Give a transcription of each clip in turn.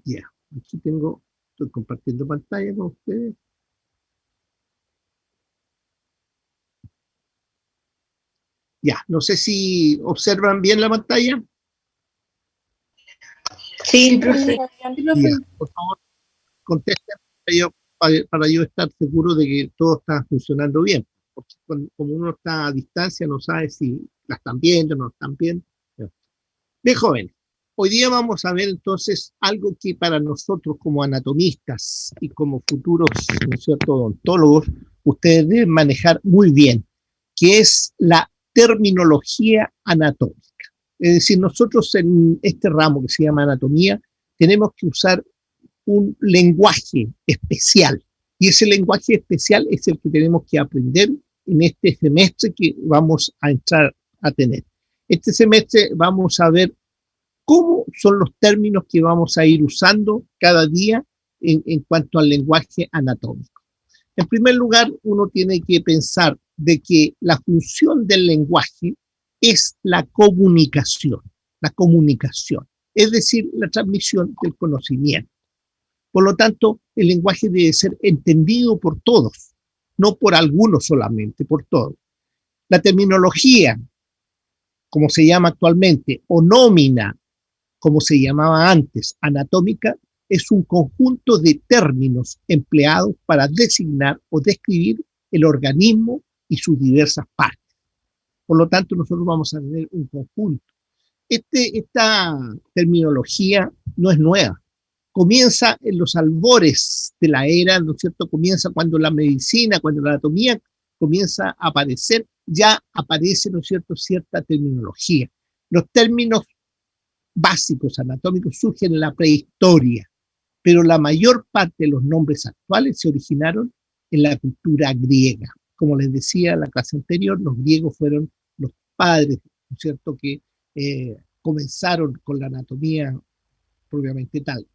Ya, aquí estoy compartiendo pantalla con ustedes. Ya, no sé si observan bien la pantalla. Sí, profe. Ya, por favor, contesten para yo estar seguro de que todo está funcionando bien. Porque como uno está a distancia, no sabe si la están viendo o no la están viendo. Bien, jóvenes, hoy día vamos a ver entonces algo que para nosotros como anatomistas y como futuros, ¿no es cierto?, odontólogos, ustedes deben manejar muy bien, que es la terminología anatómica. Es decir, nosotros en este ramo que se llama anatomía, tenemos que usar un lenguaje especial. Y ese lenguaje especial es el que tenemos que aprender en este semestre que vamos a entrar a tener. Este semestre vamos a ver cómo son los términos que vamos a ir usando cada día en cuanto al lenguaje anatómico. En primer lugar, uno tiene que pensar de que la función del lenguaje es la comunicación, es decir, la transmisión del conocimiento. Por lo tanto, el lenguaje debe ser entendido por todos, no por algunos solamente, por todos. La terminología, como se llama actualmente, o nómina, como se llamaba antes, anatómica, es un conjunto de términos empleados para designar o describir el organismo y sus diversas partes. Por lo tanto, nosotros vamos a tener un conjunto. Esta terminología no es nueva. Comienza en los albores de la era, ¿no es cierto? Comienza cuando la medicina, cuando la anatomía comienza a aparecer, ya aparece, ¿no es cierto?, cierta terminología. Los términos básicos anatómicos surgen en la prehistoria, pero la mayor parte de los nombres actuales se originaron en la cultura griega. Como les decía en la clase anterior, los griegos fueron los padres, ¿no es cierto?, que comenzaron con la anatomía propiamente tal.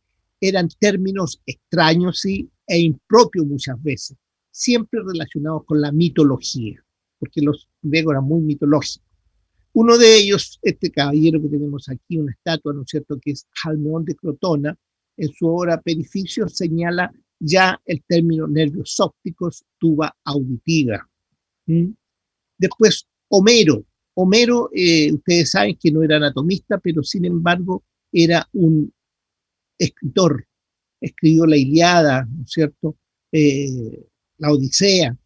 Eran términos extraños, sí, e impropios muchas veces, siempre relacionados con la mitología, porque los griegos eran muy mitológicos. Uno de ellos, este caballero que tenemos aquí, una estatua, ¿no es cierto?, que es Almeón de Crotona, en su obra Perificios señala ya el término nervios ópticos, tuba auditiva. ¿Mm? Después, Homero. Homero, ustedes saben que no era anatomista, pero sin embargo era un escritor. Escribió la Ilíada, ¿no es cierto?, la Odisea.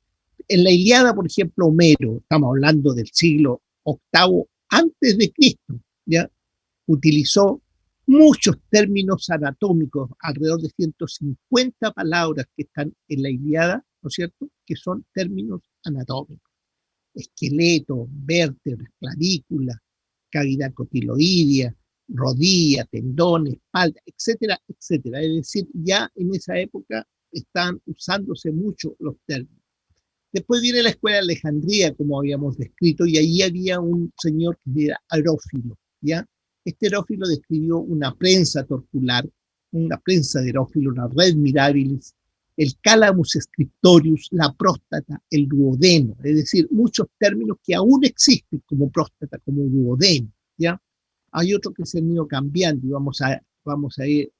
En la Ilíada, por ejemplo, Homero, estamos hablando del siglo VIII antes de Cristo, ¿ya?, utilizó muchos términos anatómicos, alrededor de 150 palabras que están en la Ilíada, ¿no es cierto?, que son términos anatómicos. Esqueleto, vértebras, clavícula, cavidad cotiloidea, rodilla, tendones, espalda, etcétera, etcétera. Es decir, ya en esa época están usándose mucho los términos. Después viene la escuela de Alejandría, como habíamos descrito, y ahí había un señor que era Arófilo, ¿ya? Este Arófilo describió una prensa torcular, una prensa de Arófilo, una red mirabilis, el calamus scriptorius, la próstata, el duodeno, es decir, muchos términos que aún existen como próstata, como duodeno, ¿ya? Hay otros que se han ido cambiando y vamos a ir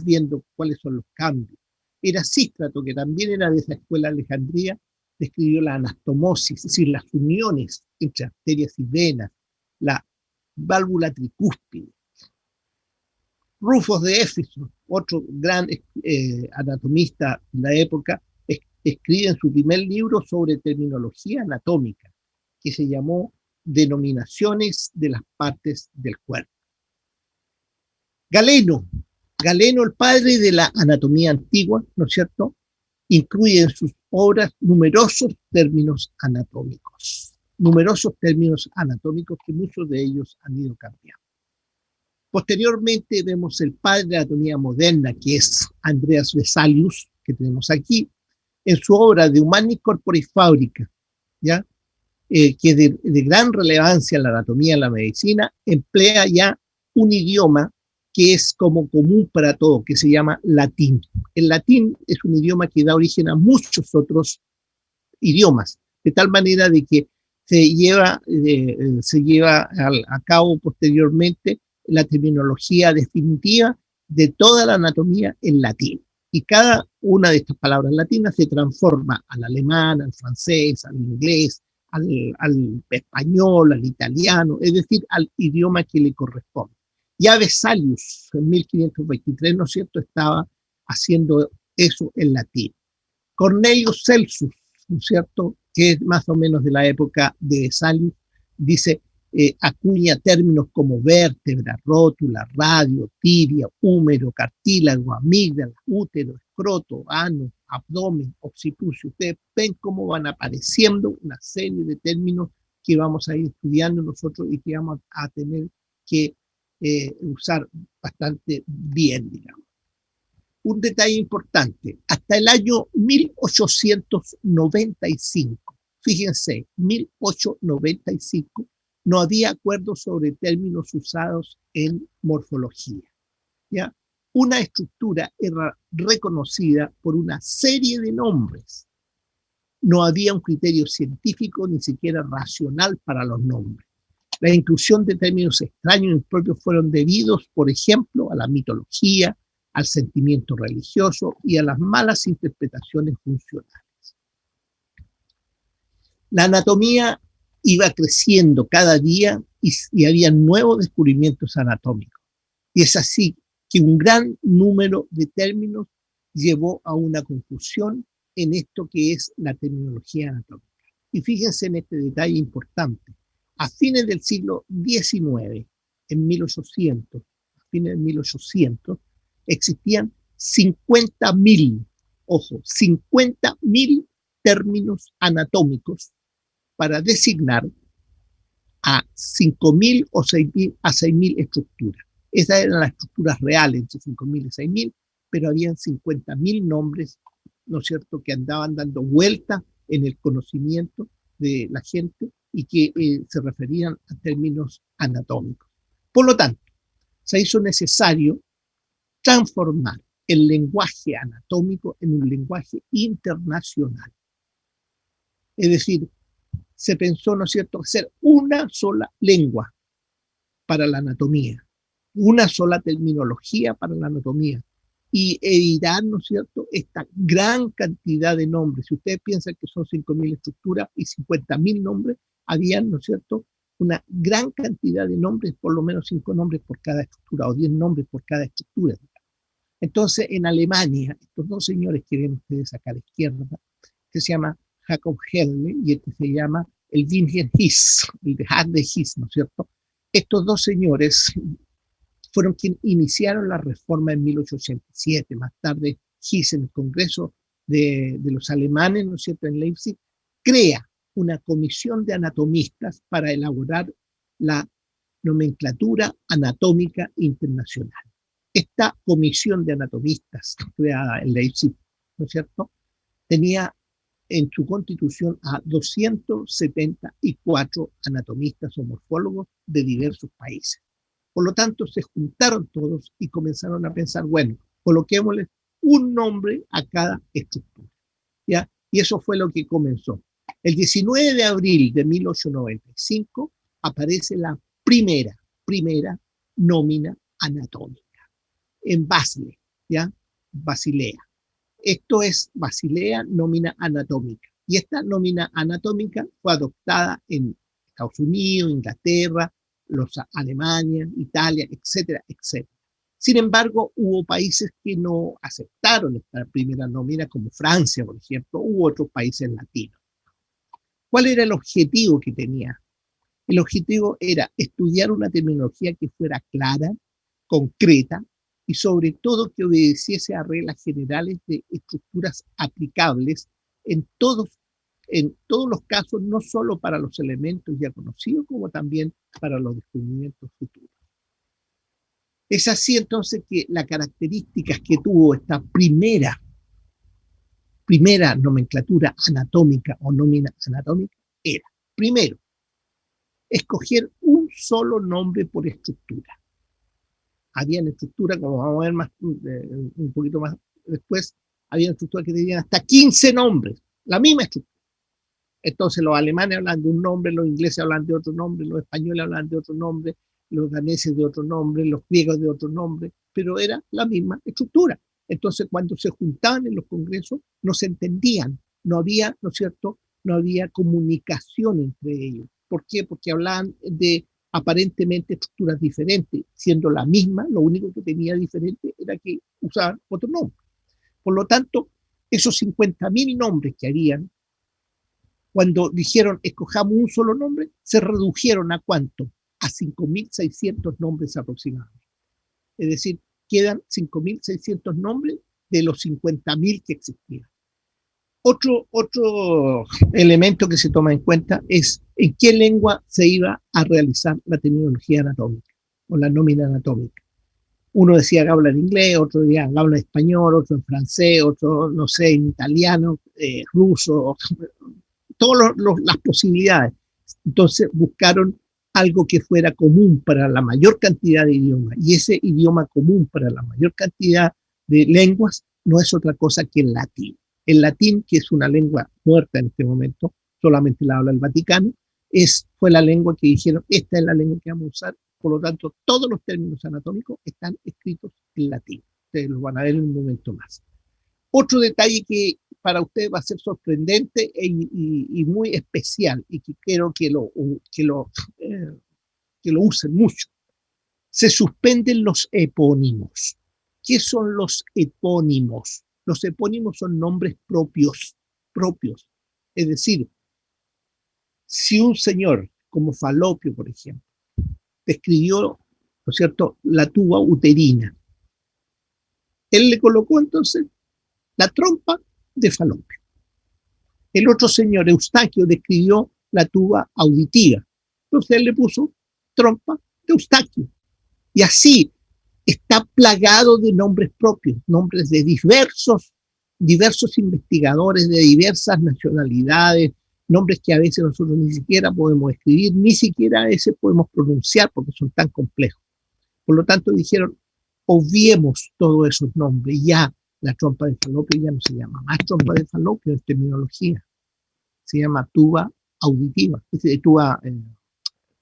viendo cuáles son los cambios. Erasístrato, que también era de esa escuela de Alejandría, describió la anastomosis, es decir, las uniones entre arterias y venas, la válvula tricúspide. Rufos de Éfeso, otro gran anatomista de la época, escribe en su primer libro sobre terminología anatómica, que se llamó Denominaciones de las partes del cuerpo. Galeno, el padre de la anatomía antigua, ¿no es cierto?, incluye en sus obras numerosos términos anatómicos que muchos de ellos han ido cambiando. Posteriormente vemos el padre de la anatomía moderna, que es Andreas Vesalius, que tenemos aquí, en su obra De Humani Corpore Fabrica, ¿ya? Que de gran relevancia en la anatomía y la medicina, emplea ya un idioma que es como común para todo, que se llama latín. El latín es un idioma que da origen a muchos otros idiomas, de tal manera de que se lleva a cabo posteriormente la terminología definitiva de toda la anatomía en latín. Y cada una de estas palabras latinas se transforma al alemán, al francés, al inglés, al español, al italiano, es decir, al idioma que le corresponde. Ya Vesalius, en 1523, ¿no es cierto?, estaba haciendo eso en latín. Cornelius Celsus, ¿no es cierto?, que es más o menos de la época de Vesalius, dice, acuña términos como vértebra, rótula, radio, tibia, húmero, cartílago, amígdala, útero, escroto, ano, abdomen, occipucio. Ustedes ven cómo van apareciendo una serie de términos que vamos a ir estudiando nosotros y que vamos a tener que usar bastante bien, digamos. Un detalle importante, hasta el año 1895, fíjense, 1895, no había acuerdo sobre términos usados en morfología. ¿Ya? Una estructura era reconocida por una serie de nombres. No había un criterio científico ni siquiera racional para los nombres. La inclusión de términos extraños e impropios fueron debidos, por ejemplo, a la mitología, al sentimiento religioso y a las malas interpretaciones funcionales. La anatomía iba creciendo cada día y había nuevos descubrimientos anatómicos. Y es así que un gran número de términos llevó a una confusión en esto que es la terminología anatómica. Y fíjense en este detalle importante. A fines del siglo XIX, en 1800, a fines de 1800, existían 50.000, ojo, 50.000 términos anatómicos para designar a 5.000 o 6.000 estructuras. Esas eran las estructuras reales, entre 5.000 y 6.000, pero habían 50.000 nombres, ¿no es cierto?, que andaban dando vueltas en el conocimiento de la gente y que se referían a términos anatómicos. Por lo tanto, se hizo necesario transformar el lenguaje anatómico en un lenguaje internacional. Es decir, se pensó, ¿no es cierto?, hacer una sola lengua para la anatomía, una sola terminología para la anatomía y editar, ¿no es cierto?, esta gran cantidad de nombres. Si ustedes piensan que son 5.000 estructuras y 50.000 nombres, habían, ¿no es cierto?, una gran cantidad de nombres, por lo menos 5 nombres por cada estructura o 10 nombres por cada estructura. Entonces, en Alemania, estos dos señores que ven ustedes acá a la izquierda, que se llama Jacob Helle y este se llama el Wilhelm His, el de Harde His, ¿no es cierto? Estos dos señores fueron quienes iniciaron la reforma en 1887. Más tarde, His, en el Congreso de los alemanes, ¿no es cierto?, en Leipzig, crea una comisión de anatomistas para elaborar la nomenclatura anatómica internacional. Esta comisión de anatomistas creada en Leipzig, ¿no es cierto?, tenía en su constitución a 274 anatomistas o morfólogos de diversos países. Por lo tanto, se juntaron todos y comenzaron a pensar, bueno, coloquémosle un nombre a cada estructura, ¿ya? Y eso fue lo que comenzó. El 19 de abril de 1895 aparece la primera nómina anatómica en Basle, ¿ya? Basilea. Esto es Basilea nómina anatómica. Y esta nómina anatómica fue adoptada en Estados Unidos, Inglaterra, Alemania, Italia, etcétera, etcétera. Sin embargo, hubo países que no aceptaron esta primera nómina, como Francia, por ejemplo, u otros países latinos. ¿Cuál era el objetivo que tenía? El objetivo era estudiar una terminología que fuera clara, concreta y sobre todo que obedeciese a reglas generales de estructuras aplicables en todos los casos, no solo para los elementos ya conocidos, como también para los descubrimientos futuros. Es así entonces que las características que tuvo esta primera nomenclatura anatómica o nómina anatómica era, primero, escoger un solo nombre por estructura. Habían estructuras, como vamos a ver más, un poquito más después, había estructuras que tenían hasta 15 nombres, la misma estructura. Entonces los alemanes hablan de un nombre, los ingleses hablan de otro nombre, los españoles hablan de otro nombre, los daneses de otro nombre, los griegos de otro nombre, pero era la misma estructura. Entonces, cuando se juntaban en los congresos, no se entendían, no había, ¿no es cierto?, no había comunicación entre ellos. ¿Por qué? Porque hablaban de aparentemente estructuras diferentes, siendo la misma, lo único que tenía diferente era que usaban otro nombre. Por lo tanto, esos 50.000 nombres que habían, cuando dijeron escojamos un solo nombre, se redujeron a ¿cuánto? A 5.600 nombres aproximadamente. Es decir, quedan 5.600 nombres de los 50.000 que existían. Otro elemento que se toma en cuenta es en qué lengua se iba a realizar la terminología anatómica o la nómina anatómica. Uno decía que habla en inglés, otro decía que habla en español, otro en francés, otro, no sé, en italiano, ruso, todas las posibilidades. Entonces buscaron algo que fuera común para la mayor cantidad de idiomas, y ese idioma común para la mayor cantidad de lenguas no es otra cosa que el latín. El latín, que es una lengua muerta en este momento, solamente la habla el Vaticano, fue la lengua que dijeron, esta es la lengua que vamos a usar, por lo tanto, todos los términos anatómicos están escritos en latín. Ustedes los van a ver en un momento más. Otro detalle que para ustedes va a ser sorprendente y muy especial, y que quiero que lo usen mucho. Se suspenden los epónimos. ¿Qué son los epónimos? Los epónimos son nombres propios. Es decir, si un señor como Falopio, por ejemplo, describió, ¿no es cierto?, la tuba uterina, él le colocó entonces la trompa de Falopio. El otro señor, Eustaquio, describió la tuba auditiva. Entonces él le puso trompa de Eustaquio. Y así está plagado de nombres propios, nombres de diversos investigadores de diversas nacionalidades, nombres que a veces nosotros ni siquiera podemos escribir, ni siquiera a veces podemos pronunciar porque son tan complejos. Por lo tanto dijeron, obviemos todos esos nombres, ya la trompa de Falopio ya no se llama más trompa de Falopio en terminología, se llama tuba auditiva, es decir, tuba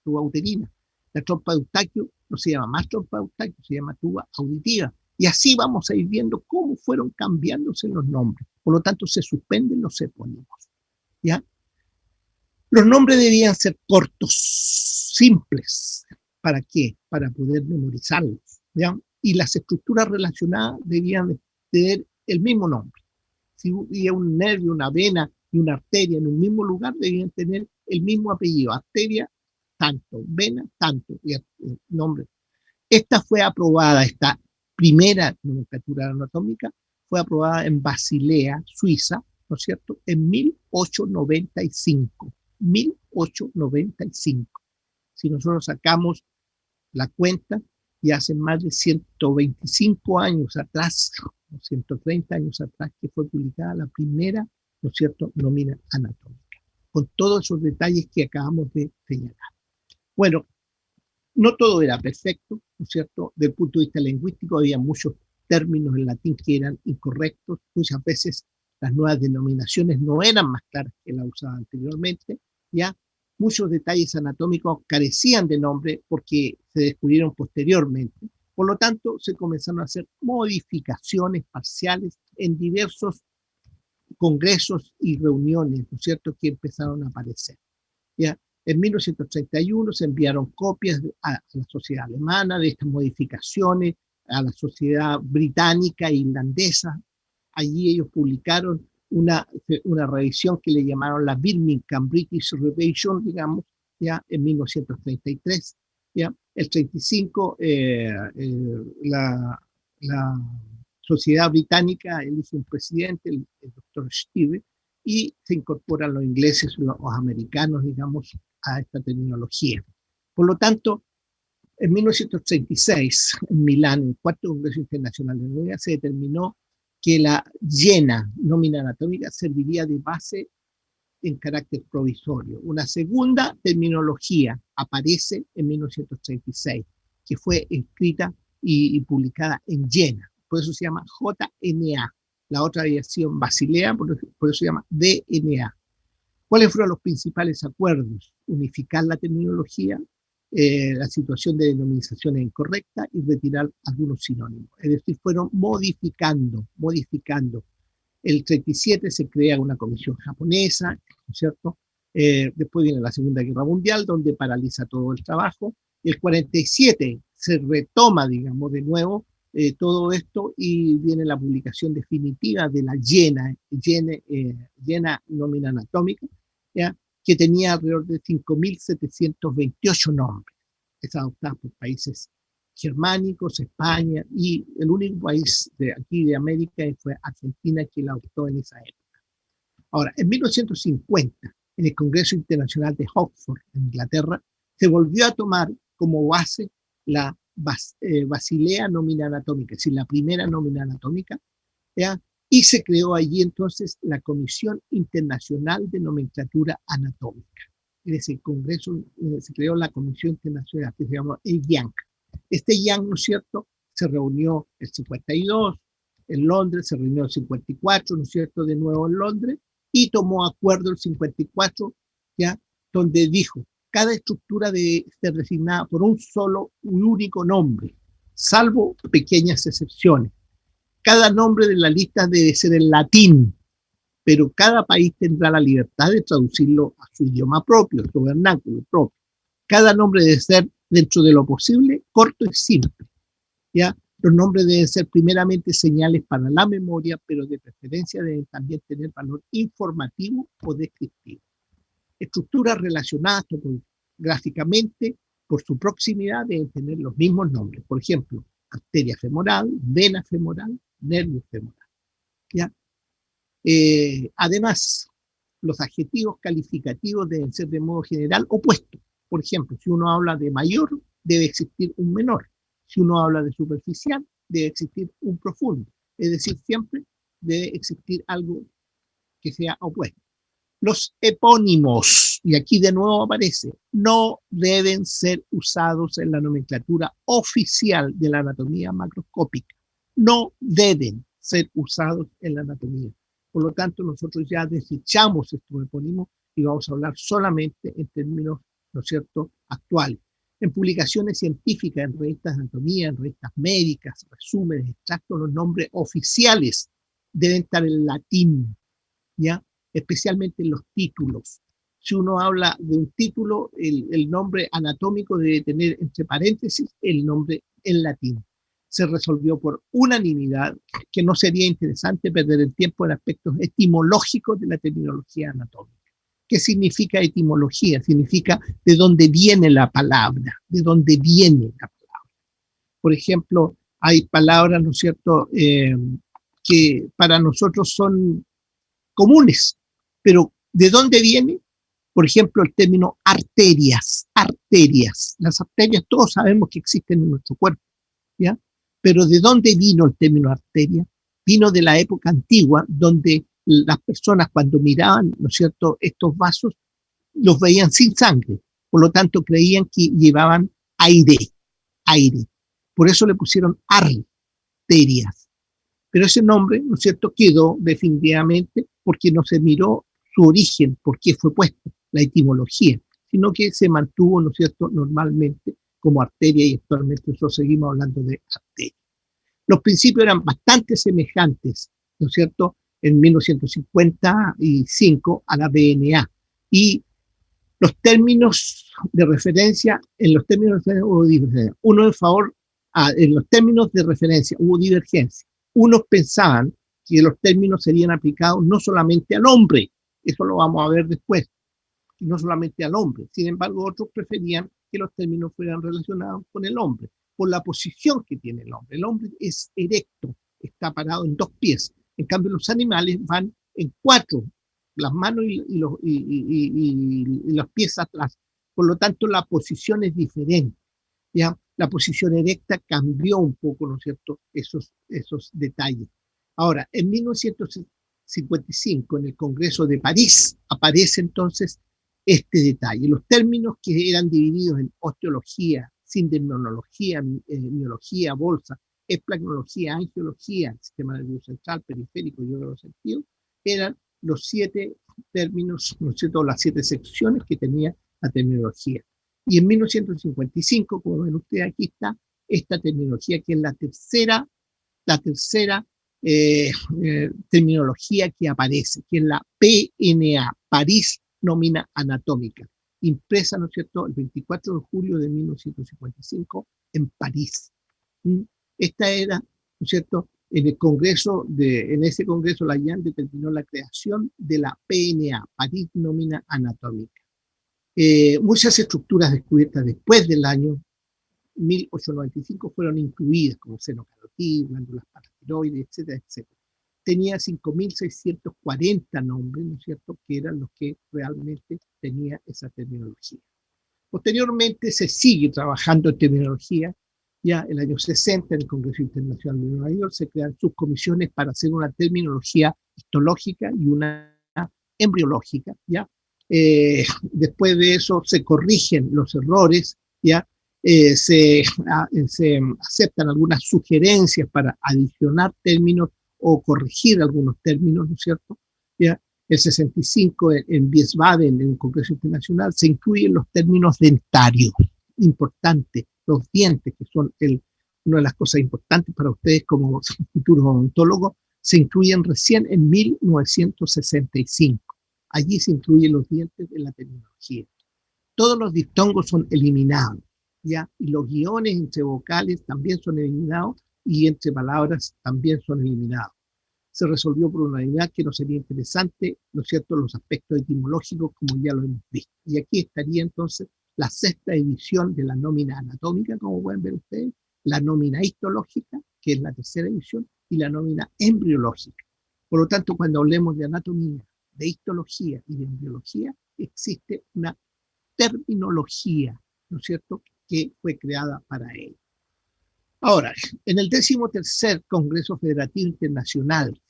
uterina. La trompa de Eustaquio no se llama más trompa de Eustaquio, se llama tuba auditiva. Y así vamos a ir viendo cómo fueron cambiándose los nombres. Por lo tanto, se suspenden los epónimos. ¿Ya? Los nombres debían ser cortos, simples. ¿Para qué? Para poder memorizarlos. ¿Ya? Y las estructuras relacionadas debían tener el mismo nombre. Si hubiera un nervio, una vena y una arteria en un mismo lugar, debían tener el mismo apellido. Arteria, tanto, vena, tanto, y nombre. Esta fue aprobada, esta primera nomenclatura anatómica, fue aprobada en Basilea, Suiza, ¿no es cierto?, en 1895. 1895. Si nosotros sacamos la cuenta, y hace más de 125 años atrás, 130 años atrás, que fue publicada la primera, ¿no es cierto?, nómina anatómica, con todos esos detalles que acabamos de señalar. Bueno, no todo era perfecto, ¿no es cierto? Desde el punto de vista lingüístico había muchos términos en latín que eran incorrectos, muchas veces las nuevas denominaciones no eran más claras que las usadas anteriormente, ya muchos detalles anatómicos carecían de nombre porque se descubrieron posteriormente. Por lo tanto, se comenzaron a hacer modificaciones parciales en diversos congresos y reuniones, ¿no es cierto?, que empezaron a aparecer. ¿Ya? En 1931 se enviaron copias a la sociedad alemana de estas modificaciones, a la sociedad británica e irlandesa. Allí ellos publicaron una revisión que le llamaron la Birmingham British Revision, digamos, ya en 1933. ¿Ya? El 35, la sociedad británica elige un presidente, el doctor Steve, y se incorporan los ingleses, los americanos, digamos, a esta terminología. Por lo tanto, en 1936, en Milán, en el cuarto Congreso Internacional de Neurobiología, se determinó que la llena nómina anatómica serviría de base en carácter provisorio. Una segunda terminología aparece en 1936, que fue escrita y publicada en Jena. Por eso se llama JNA. La otra había sido en Basilea, por eso se llama DNA. ¿Cuáles fueron los principales acuerdos? Unificar la terminología, la situación de denominaciones incorrectas y retirar algunos sinónimos. Es decir, fueron modificando. El 37 se crea una comisión japonesa, ¿no es cierto? Después viene la Segunda Guerra Mundial, donde paraliza todo el trabajo. El 47 se retoma, digamos, de nuevo todo esto y viene la publicación definitiva de la llena nómina anatómica, ¿ya? Que tenía alrededor de 5.728 nombres. Es adoptada por países germánicos, España, y el único país de aquí de América fue Argentina que la adoptó en esa época. Ahora, en 1950, en el Congreso Internacional de Oxford, en Inglaterra, se volvió a tomar como base la Basilea Nómina Anatómica, es decir, la primera nómina anatómica, ¿ya? Y se creó allí entonces la Comisión Internacional de Nomenclatura Anatómica. En ese congreso se creó la Comisión Internacional, que se llamó el IANC. Este IANC, ¿no es cierto?, se reunió el 52, en Londres se reunió el 54, ¿no es cierto?, de nuevo en Londres, y tomó acuerdo el 54, ¿ya?, donde dijo, cada estructura debe ser designada por un solo y único nombre, salvo pequeñas excepciones. Cada nombre de la lista debe ser en latín, pero cada país tendrá la libertad de traducirlo a su idioma propio, su vernáculo propio. Cada nombre debe ser, dentro de lo posible, corto y simple, ¿ya? Los nombres deben ser primeramente señales para la memoria, pero de preferencia deben también tener valor informativo o descriptivo. Estructuras relacionadas topográficamente por su proximidad deben tener los mismos nombres. Por ejemplo, arteria femoral, vena femoral, nervio femoral, ¿ya? Además, los adjetivos calificativos deben ser de modo general opuestos. Por ejemplo, si uno habla de mayor, debe existir un menor. Si uno habla de superficial, debe existir un profundo. Es decir, siempre debe existir algo que sea opuesto. Los epónimos, y aquí de nuevo aparece, no deben ser usados en la nomenclatura oficial de la anatomía macroscópica. No deben ser usados en la anatomía. Por lo tanto, nosotros ya desechamos estos epónimos y vamos a hablar solamente en términos, ¿no es cierto?, actuales. En publicaciones científicas, en revistas de anatomía, en revistas médicas, resúmenes, extractos, los nombres oficiales deben estar en latín, ¿ya? Especialmente en los títulos. Si uno habla de un título, el nombre anatómico debe tener entre paréntesis el nombre en latín. Se resolvió por unanimidad que no sería interesante perder el tiempo en aspectos etimológicos de la terminología anatómica. ¿Qué significa etimología? Significa de dónde viene la palabra, de dónde viene la palabra. Por ejemplo, hay palabras, ¿no es cierto?, que para nosotros son comunes, pero ¿de dónde viene? Por ejemplo, el término arterias, arterias. Las arterias todos sabemos que existen en nuestro cuerpo, ¿ya? Pero ¿de dónde vino el término arteria? Vino de la época antigua, donde las personas cuando miraban, ¿no es cierto?, estos vasos, los veían sin sangre, por lo tanto creían que llevaban aire, aire. Por eso le pusieron arterias. Pero ese nombre, ¿no es cierto?, quedó definitivamente porque no se miró su origen, por qué fue puesto, la etimología, sino que se mantuvo, ¿no es cierto?, normalmente como arteria y actualmente nosotros seguimos hablando de arteria. Los principios eran bastante semejantes, ¿no es cierto?, en 1955 a la BNA. Y los términos de referencia, en los términos de referencia hubo divergencia. Uno en favor, en los términos de referencia hubo divergencia. Unos pensaban que los términos serían aplicados no solamente al hombre, eso lo vamos a ver después, y no solamente al hombre. Sin embargo, otros preferían que los términos fueran relacionados con el hombre, por la posición que tiene el hombre. El hombre es erecto, está parado en dos pies. En cambio, los animales van en cuatro, las manos y los pies atrás. Por lo tanto, la posición es diferente, ¿ya? La posición erecta cambió un poco, ¿no es cierto?, esos detalles. Ahora, en 1955, en el Congreso de París, aparece entonces este detalle. Los términos que eran divididos en osteología, sindemnología, miología, bolsa, esplancnología, angiología, sistema nervioso central, periférico y órganos sentidos, eran los 7 términos, ¿no es cierto?, las 7 secciones que tenía la terminología. Y en 1955, como ven ustedes, aquí está esta terminología que es la tercera terminología que aparece, que es la PNA, París Nómina Anatómica, impresa, ¿no es cierto?, el 24 de julio de 1955 en París. ¿Mm? Esta era, ¿no es cierto?, en ese congreso Layan determinó la creación de la PNA, París Nómina Anatómica. Muchas estructuras descubiertas después del año 1895 fueron incluidas, como seno carotídeo, glándulas paratiroides, etcétera, etcétera. Tenía 5.640 nombres, ¿no es cierto?, que eran los que realmente tenía esa terminología. Posteriormente se sigue trabajando en terminología. Ya en el año 60, en el Congreso Internacional de Nueva York, se crean subcomisiones para hacer una terminología histológica y una embriológica. ¿Ya? Después de eso se corrigen los errores, ¿ya? Se aceptan algunas sugerencias para adicionar términos o corregir algunos términos, ¿no es cierto? ¿Ya? El 65 en Wiesbaden, en el Congreso Internacional, se incluyen los términos dentarios, importante, los dientes, que son una de las cosas importantes para ustedes como futuros odontólogos, se incluyen recién en 1965. Allí se incluyen los dientes en la terminología. Todos los diptongos son eliminados, ¿ya? Y los guiones entre vocales también son eliminados y entre palabras también son eliminados. Se resolvió por unanimidad que no sería interesante, ¿no es cierto?, los aspectos etimológicos, como ya lo hemos visto. Y aquí estaría entonces la sexta edición de la nómina anatómica, como pueden ver ustedes, la nómina histológica, que es la tercera edición, y la nómina embriológica. Por lo tanto, cuando hablemos de anatomía, de histología y de embriología, existe una terminología, ¿no es cierto?, que fue creada para ello. Ahora, en el 13º Congreso Federativo Internacional,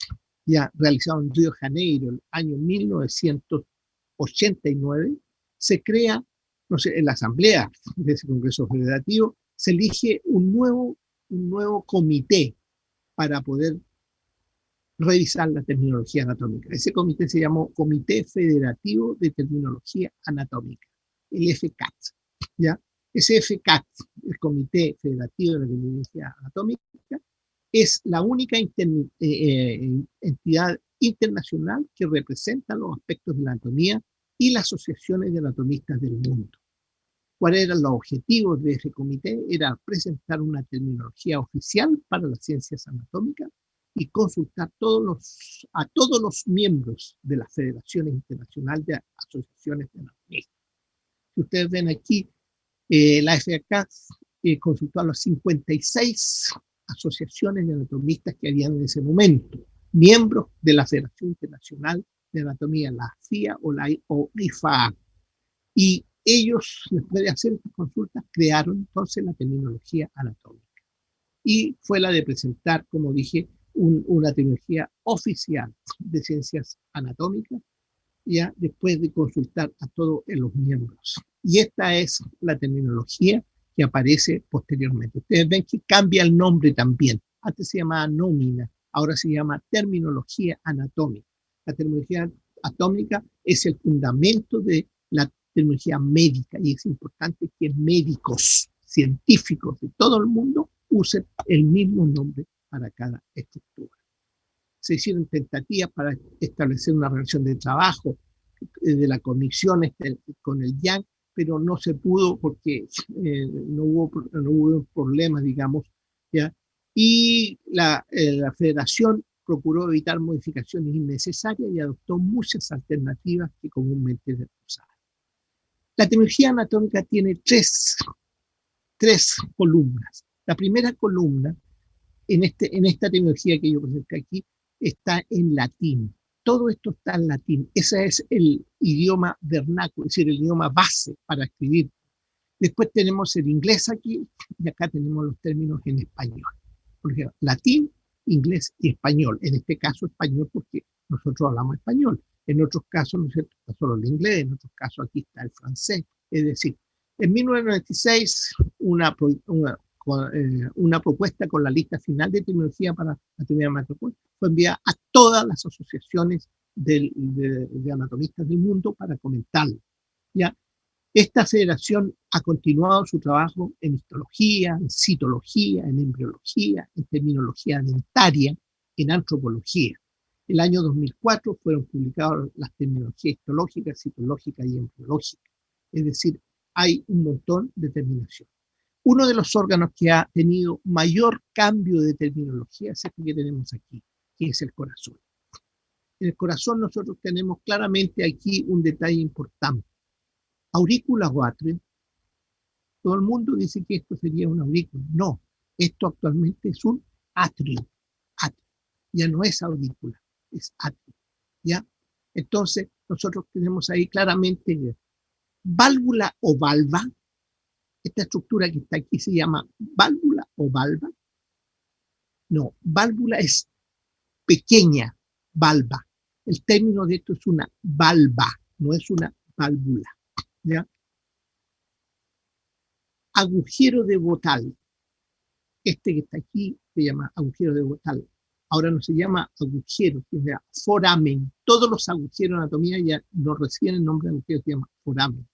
ya realizado en Río de Janeiro, el año 1989, se crea, no sé, en la asamblea de ese Congreso Federativo, se elige un nuevo comité para poder revisar la terminología anatómica. Ese comité se llamó Comité Federativo de Terminología Anatómica, el FCAT, ¿ya? Ese FCAT, el Comité Federativo de la Terminología Anatómica, es la única entidad internacional que representa los aspectos de la anatomía y las asociaciones de anatomistas del mundo. ¿Cuáles eran los objetivos de ese comité? Era presentar una terminología oficial para las ciencias anatómicas y consultar a todos los miembros de la Federación Internacional de Asociaciones de Anatomistas. Si ustedes ven aquí, la FAK consultó a las 56 asociaciones de anatomistas que habían en ese momento, miembros de la Federación Internacional de Anatomía, la FIA o IFA. Y ellos, después de hacer estas consultas, crearon entonces la terminología anatómica. Y fue la de presentar, como dije, una terminología oficial de ciencias anatómicas, ya después de consultar a todos los miembros. Y esta es la terminología que aparece posteriormente. Ustedes ven que cambia el nombre también. Antes se llamaba nómina, ahora se llama terminología anatómica. La terminología anatómica es el fundamento de la terminología médica y es importante que médicos, científicos de todo el mundo usen el mismo nombre para cada estructura. Se hicieron tentativas para establecer una relación de trabajo de la comisión con el IAN, pero no se pudo porque no hubo problemas, digamos, ¿ya? Y la federación procuró evitar modificaciones innecesarias y adoptó muchas alternativas que comúnmente se usaban. La terminología anatómica tiene tres columnas. La primera columna, en esta terminología que yo presenté aquí, está en latín. Todo esto está en latín. Ese es el idioma vernáculo, es decir, el idioma base para escribir. Después tenemos el inglés aquí y acá tenemos los términos en español. Por ejemplo, latín, inglés y español. En este caso español porque nosotros hablamos español. En otros casos, ¿no es cierto?, está solo el inglés, en otros casos aquí está el francés. Es decir, en 1996 una propuesta con la lista final de terminología para anatomía macroscópica fue enviada a todas las asociaciones de anatomistas del mundo para comentarlo, ¿ya? Esta federación ha continuado su trabajo en histología, en citología, en embriología, en terminología dentaria, en antropología. El año 2004 fueron publicadas las terminologías histológica, citológica y embriológica. Es decir, hay un montón de terminaciones. Uno de los órganos que ha tenido mayor cambio de terminología es este que tenemos aquí, que es el corazón. En el corazón nosotros tenemos claramente aquí un detalle importante. Aurícula o atrio. Todo el mundo dice que esto sería un aurícula. No, esto actualmente es un atrio. Atrio. Ya no es aurícula, es atrio. ¿Ya? Entonces, nosotros tenemos ahí claramente válvula o valva. Esta estructura que está aquí se llama válvula o valva. No, válvula es pequeña, valva. El término de esto es una valva, no es una válvula. ¿Ya? Agujero de Botal. Este que está aquí se llama agujero de Botal. Ahora no se llama agujero, se llama foramen. Todos los agujeros en anatomía ya no reciben el nombre de agujero, se llama foramen.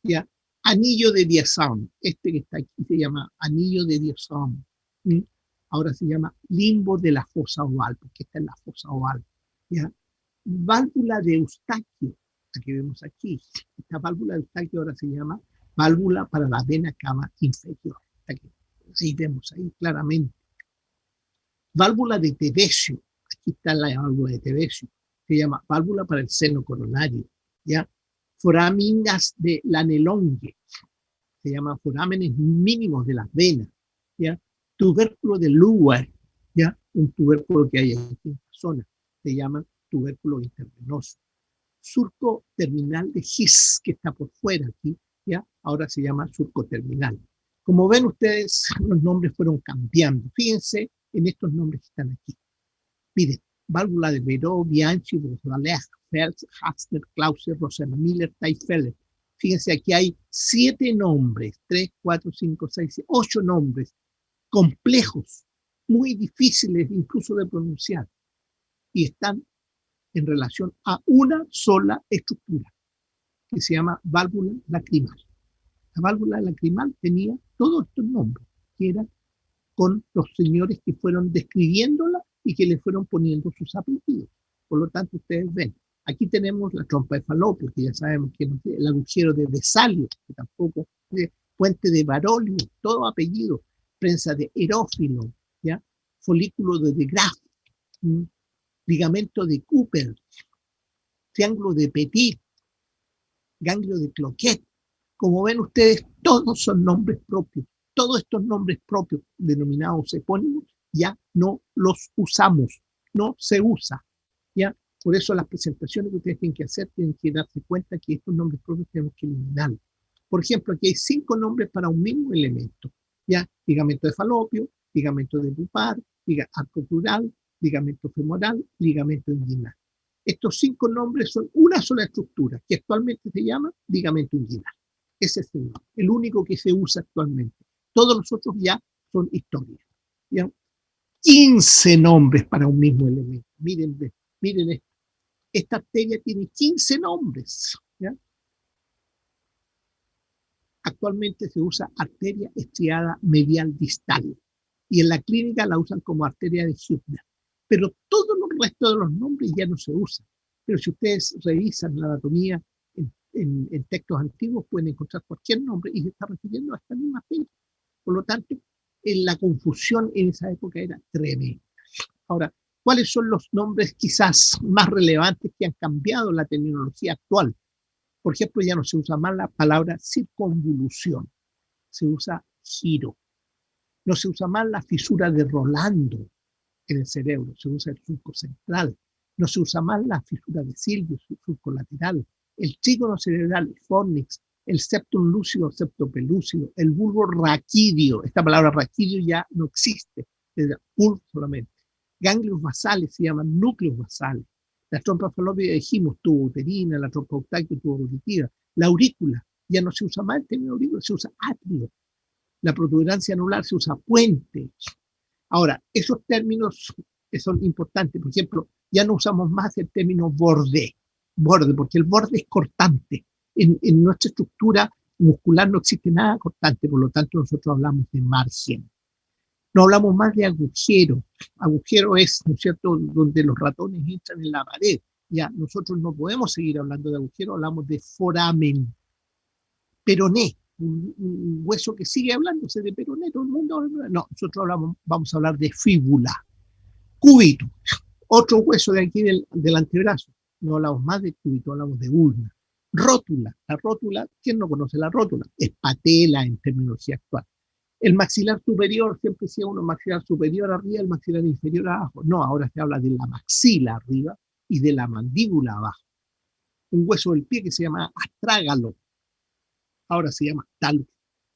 ¿Ya? Anillo de Diazón. Este que está aquí se llama anillo de Diazón. ¿Mm? Ahora se llama limbo de la fosa oval, porque está en la fosa oval. ¿Ya? Válvula de Eustaquio, la que vemos aquí. Esta válvula de Eustaquio ahora se llama válvula para la vena cava inferior. Aquí, ahí vemos, ahí claramente. Válvula de Tevesio, aquí está la válvula de Tevesio, se llama válvula para el seno coronario. ¿Ya? Foráminas de Lanelongue, se llaman forámenes mínimos de las venas. ¿Ya? Tubérculo de Luer, ¿ya? Un tubérculo que hay aquí en esta zona, se llama tubérculo intervenoso. Surco terminal de His, que está por fuera aquí, ¿ya? Ahora se llama surco terminal. Como ven ustedes, los nombres fueron cambiando. Fíjense en estos nombres que están aquí. Miren, válvula de Veró, Bianchi, Brosvalech, Fels, Haster, Clauser, Rosena Miller, Taifeller. Fíjense, aquí hay 7 nombres, 3, 4, 5, 6, 8 nombres complejos, muy difíciles incluso de pronunciar, y están en relación a una sola estructura, que se llama válvula lacrimal. La válvula lacrimal tenía todos estos nombres, que eran con los señores que fueron describiéndola y que le fueron poniendo sus apellidos. Por lo tanto, ustedes ven, aquí tenemos la trompa de Falopio, que ya sabemos que no sé, el agujero de Vesalio, que tampoco, puente de Barolio, todo apellido, prensa de Herófilo, ¿ya? Folículo de Graff, ligamento de Cooper, triángulo de Petit, ganglio de Cloquet. Como ven ustedes, todos son nombres propios. Todos estos nombres propios, denominados epónimos, ya no los usamos, no se usa. ¿Ya? Por eso las presentaciones que ustedes tienen que hacer, tienen que darse cuenta que estos nombres propios tenemos que eliminarlos. Por ejemplo, aquí hay 5 nombres para un mismo elemento. ¿Ya? Ligamento de Falopio, ligamento de Pupar, arco plural, ligamento femoral, ligamento inguinal. Estos 5 nombres son una sola estructura, que actualmente se llama ligamento inguinal. Ese es el único que se usa actualmente. Todos los otros ya son historias. ¿Ya? 15 nombres para un mismo elemento. Miren esto. Esta arteria tiene 15 nombres. ¿Ya? Actualmente se usa arteria estriada medial distal. Y en la clínica la usan como arteria de Hübner. Pero todos los restos de los nombres ya no se usan. Pero si ustedes revisan la anatomía en textos antiguos, pueden encontrar cualquier nombre y se está refiriendo a esta misma arteria. Por lo tanto, la confusión en esa época era tremenda. Ahora, ¿cuáles son los nombres quizás más relevantes que han cambiado la terminología actual? Por ejemplo, ya no se usa más la palabra circunvolución, se usa giro. No se usa más la fisura de Rolando en el cerebro, se usa el surco central. No se usa más la fisura de Silvio, el surco lateral. El trígono cerebral, fornix, el septum lúcido, septopelúcido, el bulbo raquídeo. Esta palabra raquídeo ya no existe, es bulbo solamente. Ganglios basales se llaman núcleos basales. La trompa falopia, dijimos, tubo uterina, la trompa eustaquio, tubo auditiva. La aurícula, ya no se usa más el término aurícula, se usa atrio. La protuberancia anular se usa puente. Ahora, esos términos son importantes. Por ejemplo, ya no usamos más el término borde, porque el borde es cortante. En nuestra estructura muscular no existe nada constante, por lo tanto nosotros hablamos de margen. No hablamos más de agujero. Agujero es, ¿no es cierto?, donde los ratones entran en la pared. Ya, nosotros no podemos seguir hablando de agujero, hablamos de foramen. Peroné, un hueso que sigue hablándose de peroné, todo el mundo. No, nosotros vamos a hablar de fíbula. Cúbito, otro hueso de aquí del antebrazo. No hablamos más de cúbito, hablamos de ulna. Rótula, la rótula, ¿quién no conoce la rótula? Es patela en terminología actual. El maxilar superior, siempre decía uno maxilar superior arriba, el maxilar inferior abajo. No, ahora se habla de la maxila arriba y de la mandíbula abajo. Un hueso del pie que se llama astrágalo, ahora se llama talus.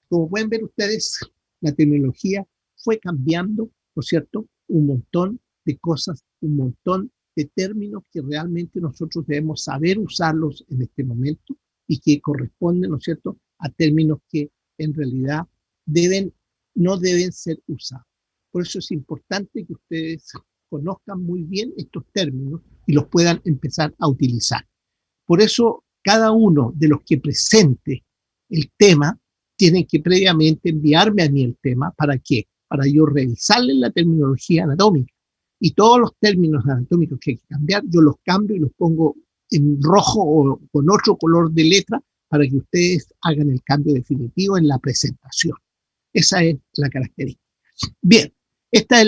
Como pueden ver ustedes, la terminología fue cambiando, ¿no es cierto?, un montón de cosas, un montón de términos que realmente nosotros debemos saber usarlos en este momento y que corresponden, ¿no es cierto?, a términos que en realidad no deben ser usados. Por eso es importante que ustedes conozcan muy bien estos términos y los puedan empezar a utilizar. Por eso, cada uno de los que presente el tema tiene que previamente enviarme a mí el tema. ¿Para qué? Para yo revisarle la terminología anatómica. Y todos los términos anatómicos que hay que cambiar, yo los cambio y los pongo en rojo o con otro color de letra para que ustedes hagan el cambio definitivo en la presentación. Esa es la característica. Bien, esta es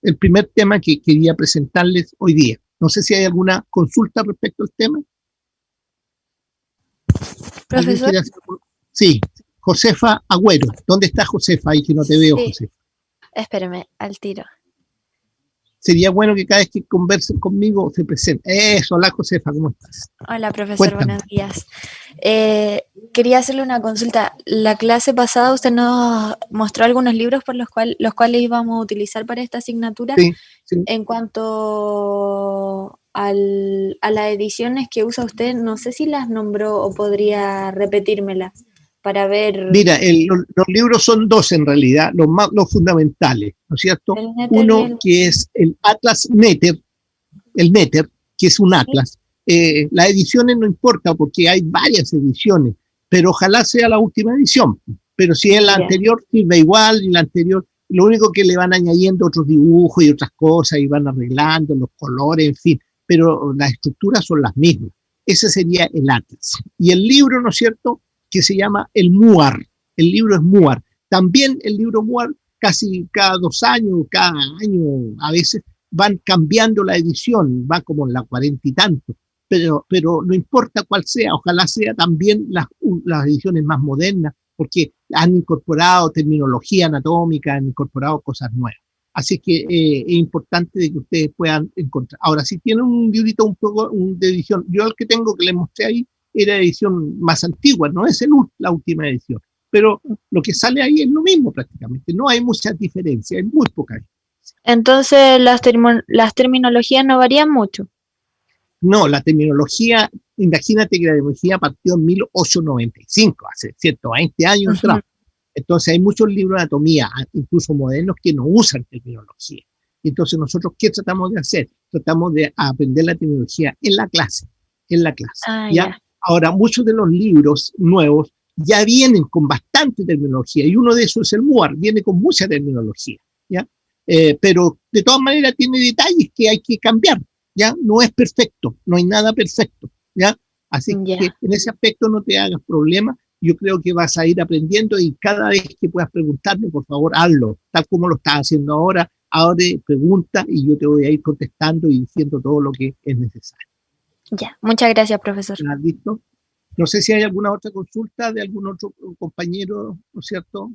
el primer tema que quería presentarles hoy día. No sé si hay alguna consulta respecto al tema. Profesor. Sí, Josefa Agüero. ¿Dónde está Josefa? Ahí que no te veo, sí. Josefa. Espérame, al tiro. Sería bueno que cada vez que conversen conmigo se presenten. Eso, hola Josefa, ¿cómo estás? Hola profesor, Cuéntame. Buenos días. Quería hacerle una consulta. La clase pasada usted nos mostró algunos libros por los cuales íbamos a utilizar para esta asignatura. Sí, sí. En cuanto a las ediciones que usa usted, no sé si las nombró o podría repetírmelas para ver. Mira, los libros son dos en realidad, los fundamentales, ¿no es cierto? Uno que es el Atlas Netter, que es un atlas. Las ediciones no importa porque hay varias ediciones, pero ojalá sea la última edición. Pero si es la anterior, sirve igual, y la anterior, lo único que le van añadiendo otros dibujos y otras cosas y van arreglando los colores, en fin, pero las estructuras son las mismas. Ese sería el atlas. Y el libro, ¿no es cierto?, que se llama el MUAR. El libro es MUAR. También el libro MUAR, casi cada 2 años, cada año, a veces van cambiando la edición, va como en la 40 y tanto, pero no importa cuál sea, ojalá sea también las ediciones más modernas, porque han incorporado terminología anatómica, han incorporado cosas nuevas. Así que es importante de que ustedes puedan encontrar. Ahora, si tienen un librito un poco de edición, yo el que tengo que les mostré ahí, era edición más antigua, no es la última edición, pero lo que sale ahí es lo mismo prácticamente, no hay mucha diferencia, hay muy poca diferencia. Entonces las terminologías no varían mucho. No, la terminología, imagínate que la terminología partió en 1895, hace 120 años atrás. Entonces hay muchos libros de anatomía, incluso modernos, que no usan terminología. Entonces nosotros, ¿qué tratamos de hacer? Tratamos de aprender la terminología en la clase, ¿ya? Ahora, muchos de los libros nuevos ya vienen con bastante terminología, y uno de esos es el MUAR, viene con mucha terminología, ¿ya? Pero de todas maneras tiene detalles que hay que cambiar, ¿ya? No es perfecto, no hay nada perfecto, ¿ya? Así que en ese aspecto no te hagas problema, yo creo que vas a ir aprendiendo y cada vez que puedas preguntarme, por favor, hazlo, tal como lo estás haciendo ahora, pregunta y yo te voy a ir contestando y diciendo todo lo que es necesario. Ya, muchas gracias, profesor. ¿Listo? No sé si hay alguna otra consulta de algún otro compañero, ¿no es cierto?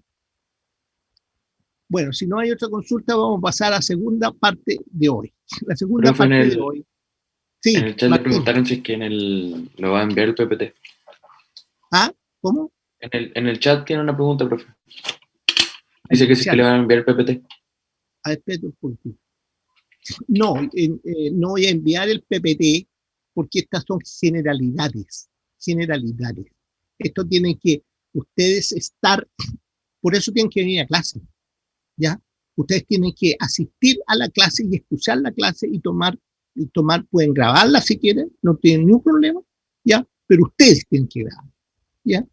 Bueno, si no hay otra consulta, vamos a pasar a la segunda parte de hoy. La segunda parte de hoy. Sí, en el chat Martín. Le preguntaron si es que lo va a enviar el PPT. ¿Ah? ¿Cómo? En el chat tiene una pregunta, profe. Dice que si es que le van a enviar el PPT. A ver, espérate un poquito. No, no voy a enviar el PPT porque estas son generalidades. Esto tiene que ustedes estar, por eso tienen que venir a clase, ¿ya? Ustedes tienen que asistir a la clase y escuchar la clase y tomar, pueden grabarla si quieren, no tienen ningún problema, ¿ya? Pero ustedes tienen que grabar, ¿ya?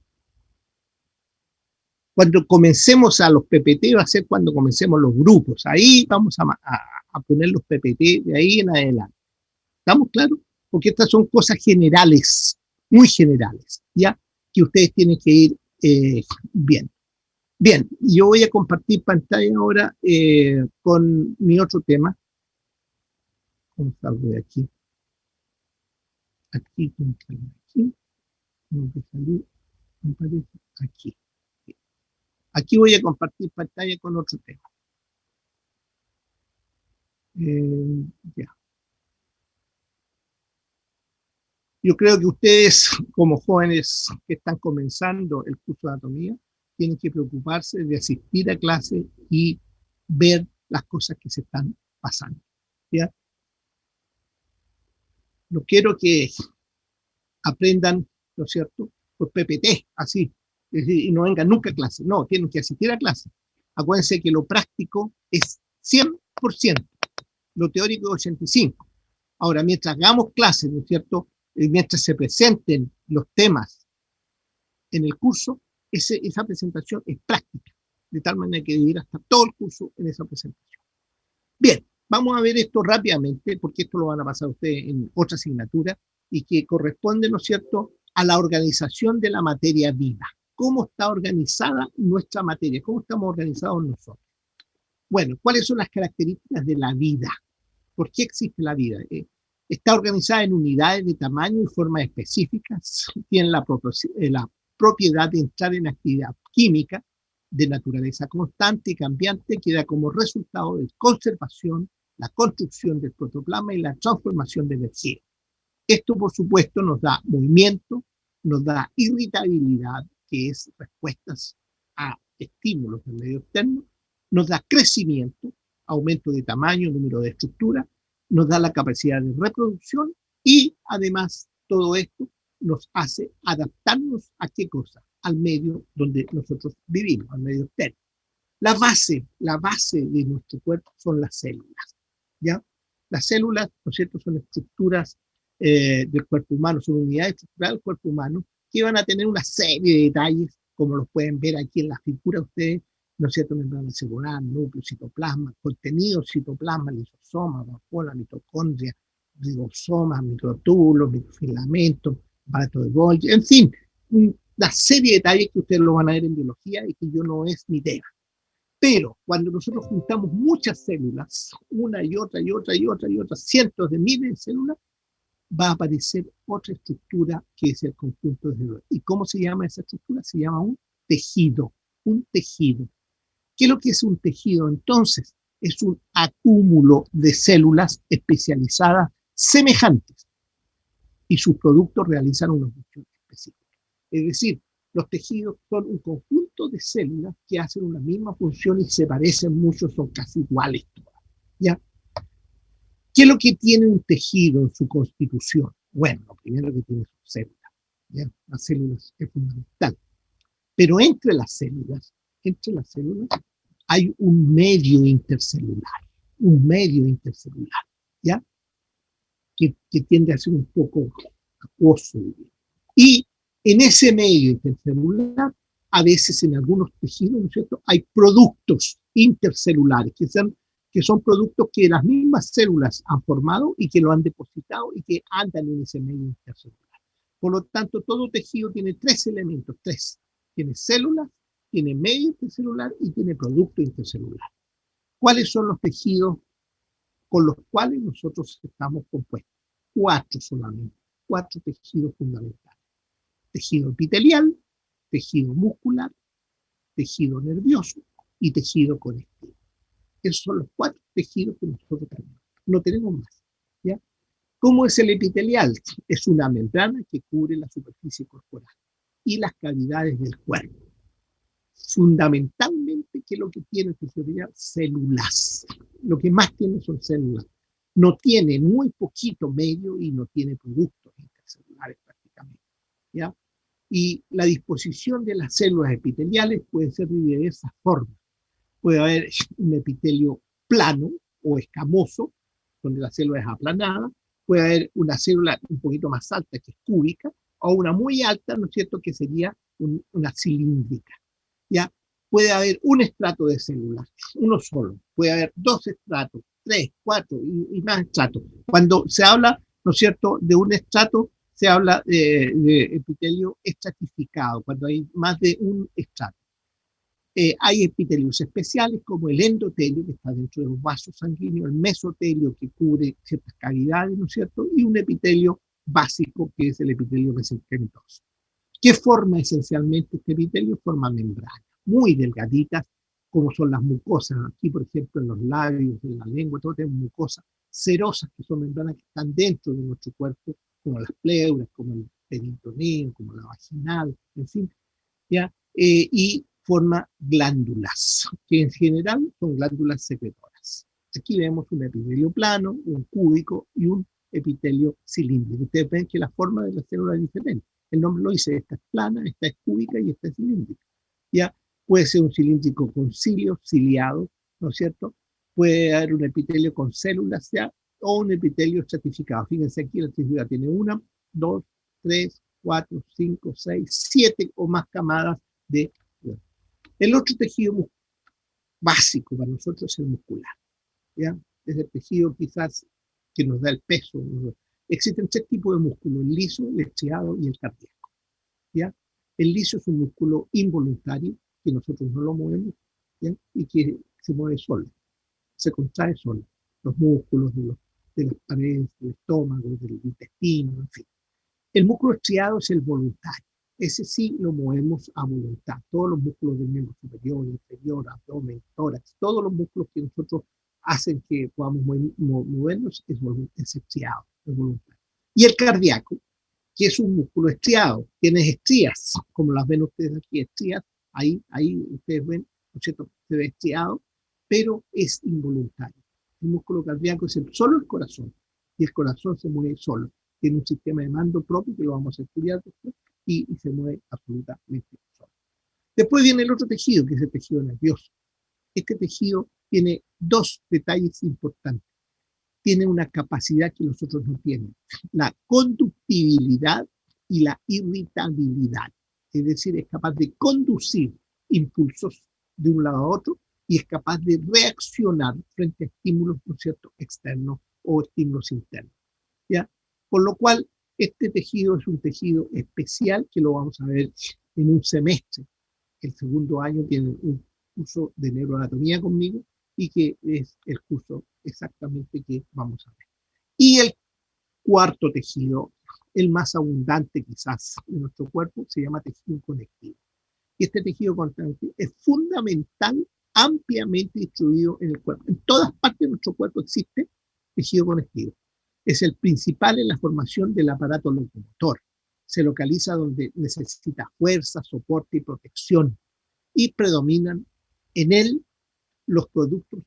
Cuando comencemos a los PPT va a ser cuando comencemos los grupos. Ahí vamos a poner los PPT de ahí en adelante. ¿Estamos claros? Porque estas son cosas generales, muy generales, ¿ya? Que ustedes tienen que ir viendo. Bien, yo voy a compartir pantalla ahora con mi otro tema. ¿Cómo salgo de aquí? Aquí, aquí. Tengo que salir, me parece, aquí. Aquí voy a compartir pantalla con otro tema. Ya. Yo creo que ustedes, como jóvenes que están comenzando el curso de anatomía, tienen que preocuparse de asistir a clase y ver las cosas que se están pasando. ¿Ya? No quiero que aprendan, ¿no es cierto?, por PPT, así, es decir, y no vengan nunca a clase. No, tienen que asistir a clase. Acuérdense que lo práctico es 100%, lo teórico es 85%. Ahora, mientras hagamos clases, ¿no es cierto?, mientras se presenten los temas en el curso, esa presentación es práctica, de tal manera que ir hasta todo el curso en esa presentación. Bien, vamos a ver esto rápidamente, porque esto lo van a pasar ustedes en otra asignatura, y que corresponde, ¿no es cierto?, a la organización de la materia viva. ¿Cómo está organizada nuestra materia? ¿Cómo estamos organizados nosotros? Bueno, ¿cuáles son las características de la vida? ¿Por qué existe la vida? Está organizada en unidades de tamaño y formas específicas, tiene la propiedad de entrar en actividad química de naturaleza constante y cambiante, que da como resultado de conservación, la construcción del protoplasma y la transformación de energía. Esto, por supuesto, nos da movimiento, nos da irritabilidad, que es respuestas a estímulos del medio externo, nos da crecimiento, aumento de tamaño, número de estructuras, nos da la capacidad de reproducción y además todo esto nos hace adaptarnos a qué cosa, al medio donde nosotros vivimos, al medio externo. La base de nuestro cuerpo son las células, ¿ya? Las células, ¿no es cierto?, son estructuras del cuerpo humano, son unidades estructurales del cuerpo humano que van a tener una serie de detalles, como los pueden ver aquí en la figura ustedes, ¿no es cierto?, membrana celular, núcleo, citoplasma, contenido citoplasma, lisosoma, vacuola, mitocondria, ribosomas, microtúbulos, microfilamentos, aparato de Golgi, en fin, una serie de detalles que ustedes lo van a ver en biología y que yo no es mi tema. Pero cuando nosotros juntamos muchas células, una y otra y otra y otra y otra, cientos de miles de células, va a aparecer otra estructura que es el conjunto de células. ¿Y cómo se llama esa estructura? Se llama un tejido, un tejido. ¿Qué es lo que es un tejido? Entonces, es un acúmulo de células especializadas semejantes y sus productos realizan una función específica. Es decir, los tejidos son un conjunto de células que hacen una misma función y se parecen mucho, son casi iguales todas, ¿ya? ¿Qué es lo que tiene un tejido en su constitución? Bueno, lo primero que tiene son células, ¿ya? Las células es fundamental. Pero entre las células hay un medio intercelular, ¿ya? Que tiende a ser un poco acuoso. Y en ese medio intercelular, a veces en algunos tejidos, ¿no es cierto?, hay productos intercelulares, que son productos que las mismas células han formado y que lo han depositado y que andan en ese medio intercelular. Por lo tanto, todo tejido tiene tres elementos, Tiene células, tiene medio intercelular y tiene producto intercelular. ¿Cuáles son los tejidos con los cuales nosotros estamos compuestos? 4 solamente, 4 tejidos fundamentales. Tejido epitelial, tejido muscular, tejido nervioso y tejido conectivo. Esos son los 4 tejidos que nosotros tenemos. No tenemos más, ¿ya? ¿Cómo es el epitelial? Es una membrana que cubre la superficie corporal y las cavidades del cuerpo. Fundamentalmente, ¿qué es lo que tiene el tejido epitelial? Células. Lo que más tiene son células. No tiene muy poquito medio y no tiene productos intercelulares prácticamente, ¿ya? Y la disposición de las células epiteliales puede ser de diversas formas. Puede haber un epitelio plano o escamoso, donde la célula es aplanada. Puede haber una célula un poquito más alta, que es cúbica, o una muy alta, ¿no es cierto?, que sería una cilíndrica, ¿ya? puede haber un estrato de células, uno solo, puede haber dos estratos, tres, cuatro y más estratos. Cuando se habla, ¿no es cierto?, de un estrato, se habla de epitelio estratificado, cuando hay más de un estrato. Hay epitelios especiales como el endotelio, que está dentro de los vasos sanguíneos, el mesotelio, que cubre ciertas cavidades, ¿no es cierto?, y un epitelio básico, que es el epitelio mesenchymoso. ¿Qué forma esencialmente este epitelio? Forma membranas, muy delgaditas, como son las mucosas. Aquí, por ejemplo, en los labios, en la lengua, todo tenemos mucosas serosas, que son membranas que están dentro de nuestro cuerpo, como las pleuras, como el peritoneo, como la vaginal, en fin, ¿ya? Y forma glándulas, que en general son glándulas secretoras. Aquí vemos un epitelio plano, un cúbico y un epitelio cilíndrico. Ustedes ven que la forma de la célula es diferente. El nombre lo dice, esta es plana, esta es cúbica y esta es cilíndrica. Ya puede ser un cilíndrico con cilios, ciliado, ¿no es cierto? Puede haber un epitelio con células ya, o un epitelio estratificado. Fíjense aquí, la estratificación tiene 1, 2, 3, 4, 5, 6, 7 o más camadas de... El otro tejido básico para nosotros es el muscular, ¿ya? Es el tejido quizás que nos da el peso. Existen tres tipos de músculos, el liso, el estriado y el cardíaco, ¿ya? El liso es un músculo involuntario, que nosotros no lo movemos, ¿ya? Y que se mueve solo, se contrae solo. Los músculos de las paredes, del estómago, del intestino, en fin. El músculo estriado es el voluntario. Ese sí lo movemos a voluntad. Todos los músculos del miembro superior, inferior, abdomen, tórax, todos los músculos que nosotros hacen que podamos movernos es estriado, es voluntario. Y el cardíaco, que es un músculo estriado, tiene estrías, como las ven ustedes aquí, estrías, ahí ustedes ven, ¿no es cierto?, se ve estriado, pero es involuntario. El músculo cardíaco es solo el corazón, y el corazón se mueve solo. Tiene un sistema de mando propio que lo vamos a estudiar después y se mueve absolutamente solo. Después viene el otro tejido, que es el tejido nervioso. Este tejido tiene dos detalles importantes. Tiene una capacidad que los otros no tienen, la conductibilidad y la irritabilidad. Es decir, es capaz de conducir impulsos de un lado a otro y es capaz de reaccionar frente a estímulos, ¿no es cierto?, externos o estímulos internos, ¿ya? Por lo cual, este tejido es un tejido especial que lo vamos a ver en un semestre. El segundo año tienen un curso de neuroanatomía conmigo y que es el curso exactamente que vamos a ver. Y el cuarto tejido, el más abundante quizás de nuestro cuerpo, se llama tejido conectivo. Y este tejido conectivo es fundamental, ampliamente distribuido en el cuerpo. En todas partes de nuestro cuerpo existe tejido conectivo. Es el principal en la formación del aparato locomotor. Se localiza donde necesita fuerza, soporte y protección. Y predominan en él los productos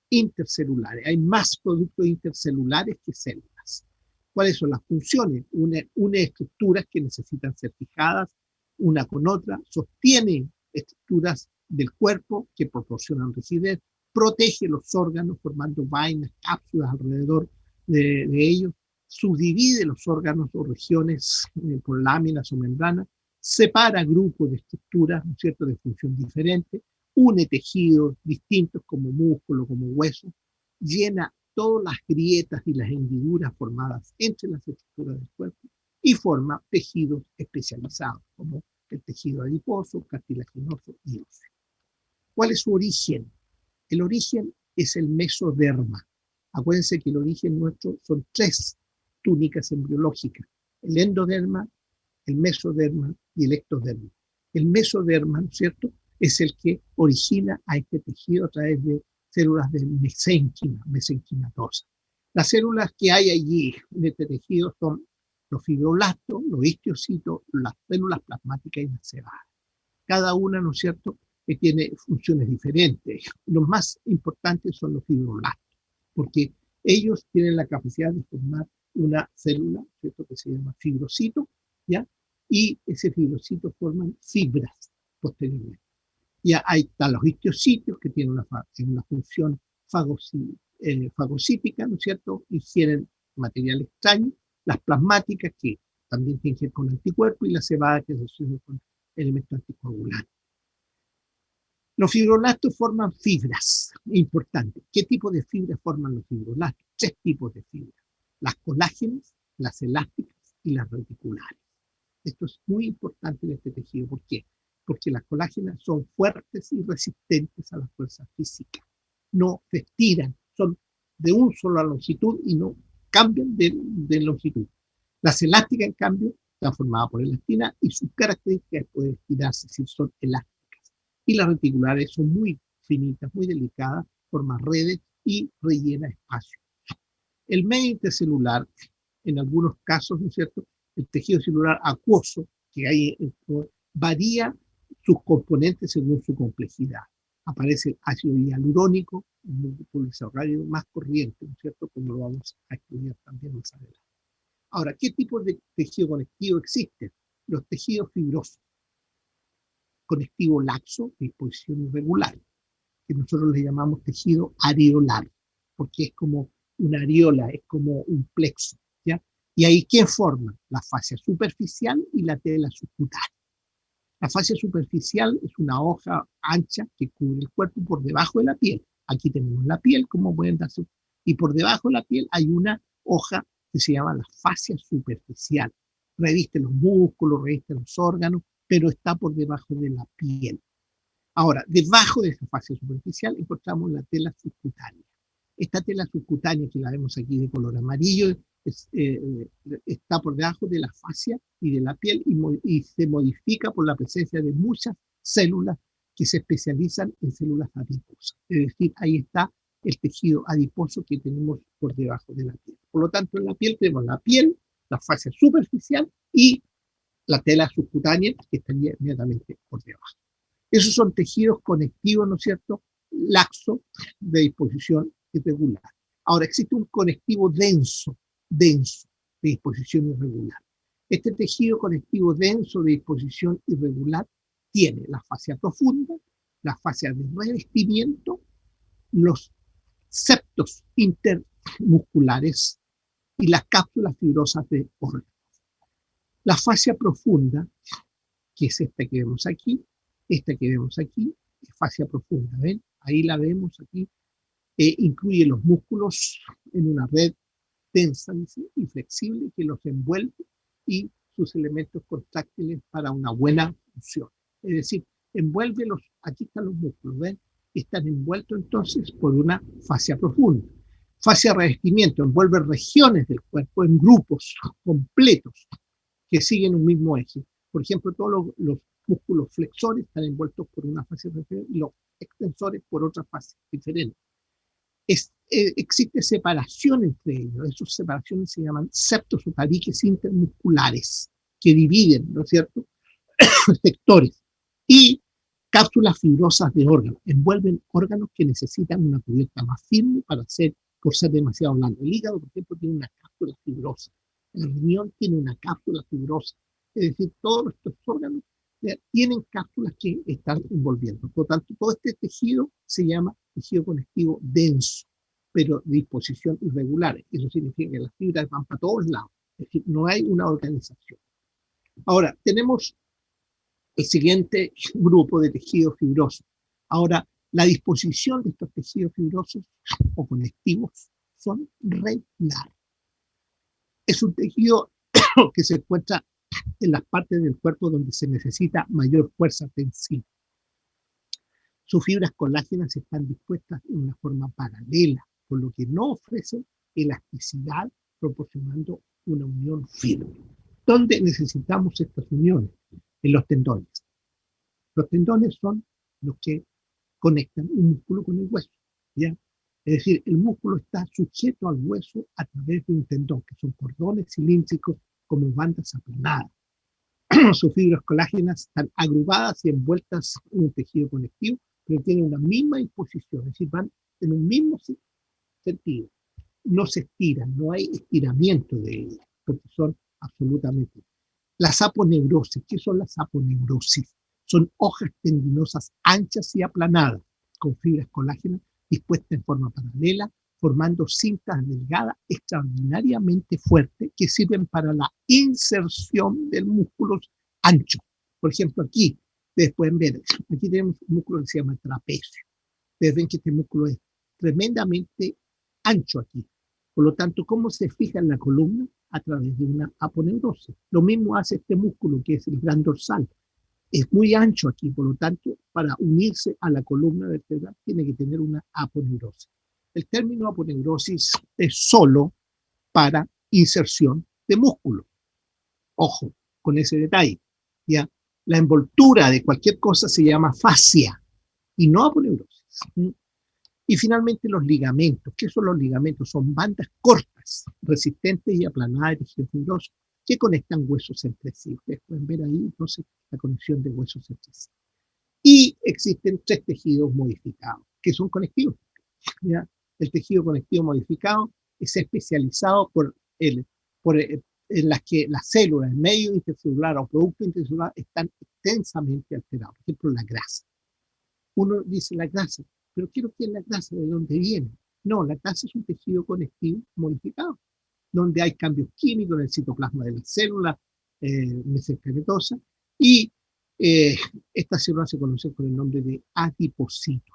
intercelulares. Hay más productos intercelulares que células. ¿Cuáles son las funciones? Une estructuras que necesitan ser fijadas una con otra, sostiene estructuras del cuerpo que proporcionan rigidez, protege los órganos formando vainas, cápsulas alrededor de ellos, subdivide los órganos o regiones por láminas o membranas, separa grupos de estructuras, ¿no es cierto?, de función diferente, une tejidos distintos como músculo, como hueso, llena todas las grietas y las hendiduras formadas entre las estructuras del cuerpo y forma tejidos especializados como el tejido adiposo, cartilaginoso y óseo. ¿Cuál es su origen? El origen es el mesoderma. Acuérdense que el origen nuestro son tres túnicas embriológicas: el endoderma, el mesoderma y el ectoderma. El mesoderma, ¿no es cierto?, es el que origina a este tejido a través de células de mesenquimatosa. Las células que hay allí en este tejido son los fibroblastos, los histocitos, las células plasmáticas y las cebadas. Cada una, ¿no es cierto?, que tiene funciones diferentes. Los más importantes son los fibroblastos, porque ellos tienen la capacidad de formar una célula, ¿cierto?, que se llama fibrocito, ¿ya? Y ese fibrocito forman fibras posteriormente. Ya ahí están los histocitos, que tienen una función fagocítica, ¿no es cierto?, ingieren material extraño, las plasmáticas, que también tienen que ver con anticuerpos, y la cebada, que se asocia con elementos anticoagulantes. Los fibroblastos forman fibras, importante. ¿Qué tipo de fibras forman los fibroblastos? 3 tipos de fibras: las colágenas, las elásticas y las reticulares. Esto es muy importante en este tejido. ¿Por qué? Porque las colágenas son fuertes y resistentes a las fuerzas físicas. No se estiran, son de una sola longitud y no cambian de longitud. Las elásticas, en cambio, están formadas por elastina y sus características pueden estirarse, si son elásticas. Y las reticulares son muy finitas, muy delicadas, forman redes y rellenan espacio. El medio intercelular, en algunos casos, ¿no es cierto?, el tejido celular acuoso que hay, varía sus componentes según su complejidad. Aparece el ácido hialurónico, un polisacárido más corriente, ¿no es cierto?, como lo vamos a estudiar también más adelante. Ahora, ¿qué tipo de tejido conectivo existe? Los tejidos fibrosos, conectivo laxo, de disposición irregular, que nosotros le llamamos tejido areolar, porque es como una areola, es como un plexo, ¿ya? Y ahí, ¿qué forman? La fascia superficial y la tela subcutánea. La fascia superficial es una hoja ancha que cubre el cuerpo por debajo de la piel. Aquí tenemos la piel, como pueden darse, y por debajo de la piel hay una hoja que se llama la fascia superficial. Reviste los músculos, reviste los órganos, pero está por debajo de la piel. Ahora, debajo de esa fascia superficial encontramos la tela subcutánea. Esta tela subcutánea, que la vemos aquí de color amarillo, está por debajo de la fascia y de la piel y se modifica por la presencia de muchas células que se especializan en células adiposas. Es decir, ahí está el tejido adiposo que tenemos por debajo de la piel. Por lo tanto, en la piel tenemos la piel, la fascia superficial y la tela subcutánea que estaría inmediatamente por debajo. Esos son tejidos conectivos, ¿no es cierto?, laxo, de disposición irregular. Ahora, existe un conectivo denso, de disposición irregular. Este tejido conectivo denso de disposición irregular tiene la fascia profunda, la fascia de revestimiento, los septos intermusculares y las cápsulas fibrosas de órganos. La fascia profunda, que es esta que vemos aquí, es fascia profunda, ¿ven? Ahí la vemos aquí. Incluye los músculos en una red densa y flexible que los envuelve y sus elementos contráctiles para una buena función. Es decir, envuelve aquí están los músculos, ¿ven? Están envueltos entonces por una fascia profunda. Fascia de revestimiento envuelve regiones del cuerpo en grupos completos que siguen un mismo eje. Por ejemplo, todos los músculos flexores están envueltos por una fascia diferente y los extensores por otra fascia diferente. Existe separación entre ellos. Esas separaciones se llaman septos o tabiques intermusculares que dividen, ¿no es cierto?, sectores. Y cápsulas fibrosas de órganos. Envuelven órganos que necesitan una cubierta más firme por ser demasiado blando. El hígado, por ejemplo, tiene una cápsula fibrosa. El riñón tiene una cápsula fibrosa. Es decir, todos estos órganos tienen cápsulas que están envolviendo. Por lo tanto, todo este tejido se llama tejido conectivo denso, pero de disposición irregular. Eso significa que las fibras van para todos lados. Es decir, no hay una organización. Ahora, tenemos el siguiente grupo de tejidos fibrosos. Ahora, la disposición de estos tejidos fibrosos o conectivos son regulares. Es un tejido que se encuentra en las partes del cuerpo donde se necesita mayor fuerza tensiva. Sus fibras colágenas están dispuestas en una forma paralela, por lo que no ofrecen elasticidad, proporcionando una unión firme. ¿Dónde necesitamos estas uniones? En los tendones. Los tendones son los que conectan un músculo con el hueso, ¿ya? Es decir, el músculo está sujeto al hueso a través de un tendón, que son cordones cilíndricos como bandas aplanadas. Sus fibras colágenas están agrupadas y envueltas en un tejido conectivo, pero tienen una misma disposición, es decir, van en un mismo sentido. No se estiran, no hay estiramiento de ellas, porque son absolutamente. Las aponeurosis, ¿qué son las aponeurosis? Son hojas tendinosas anchas y aplanadas, con fibras colágenas dispuestas en forma paralela, formando cintas delgadas extraordinariamente fuertes que sirven para la inserción del músculo ancho. Por ejemplo, aquí Ustedes pueden ver, aquí tenemos un músculo que se llama trapecio. Ustedes ven que este músculo es tremendamente ancho aquí. Por lo tanto, ¿cómo se fija en la columna? A través de una aponeurosis. Lo mismo hace este músculo que es el gran dorsal. Es muy ancho aquí, por lo tanto, para unirse a la columna vertebral tiene que tener una aponeurosis. El término aponeurosis es solo para inserción de músculo. Ojo con ese detalle. ¿Ya? La envoltura de cualquier cosa se llama fascia y no aponeurosis. Y finalmente los ligamentos. ¿Qué son los ligamentos? Son bandas cortas, resistentes y aplanadas de tejido fibroso que conectan huesos entre sí. Ustedes pueden ver ahí entonces la conexión de huesos entre sí. Y existen 3 tejidos modificados que son conectivos. ¿Ya? El tejido conectivo modificado es especializado en las que las células, el medio intercelular o producto intercelular están extensamente alterados. Por ejemplo, la grasa. Uno dice la grasa, pero quiero que la grasa, ¿de dónde viene? No, la grasa es un tejido conectivo modificado, donde hay cambios químicos en el citoplasma de la célula mesencametosa y estas células se conocen con el nombre de adipocitos.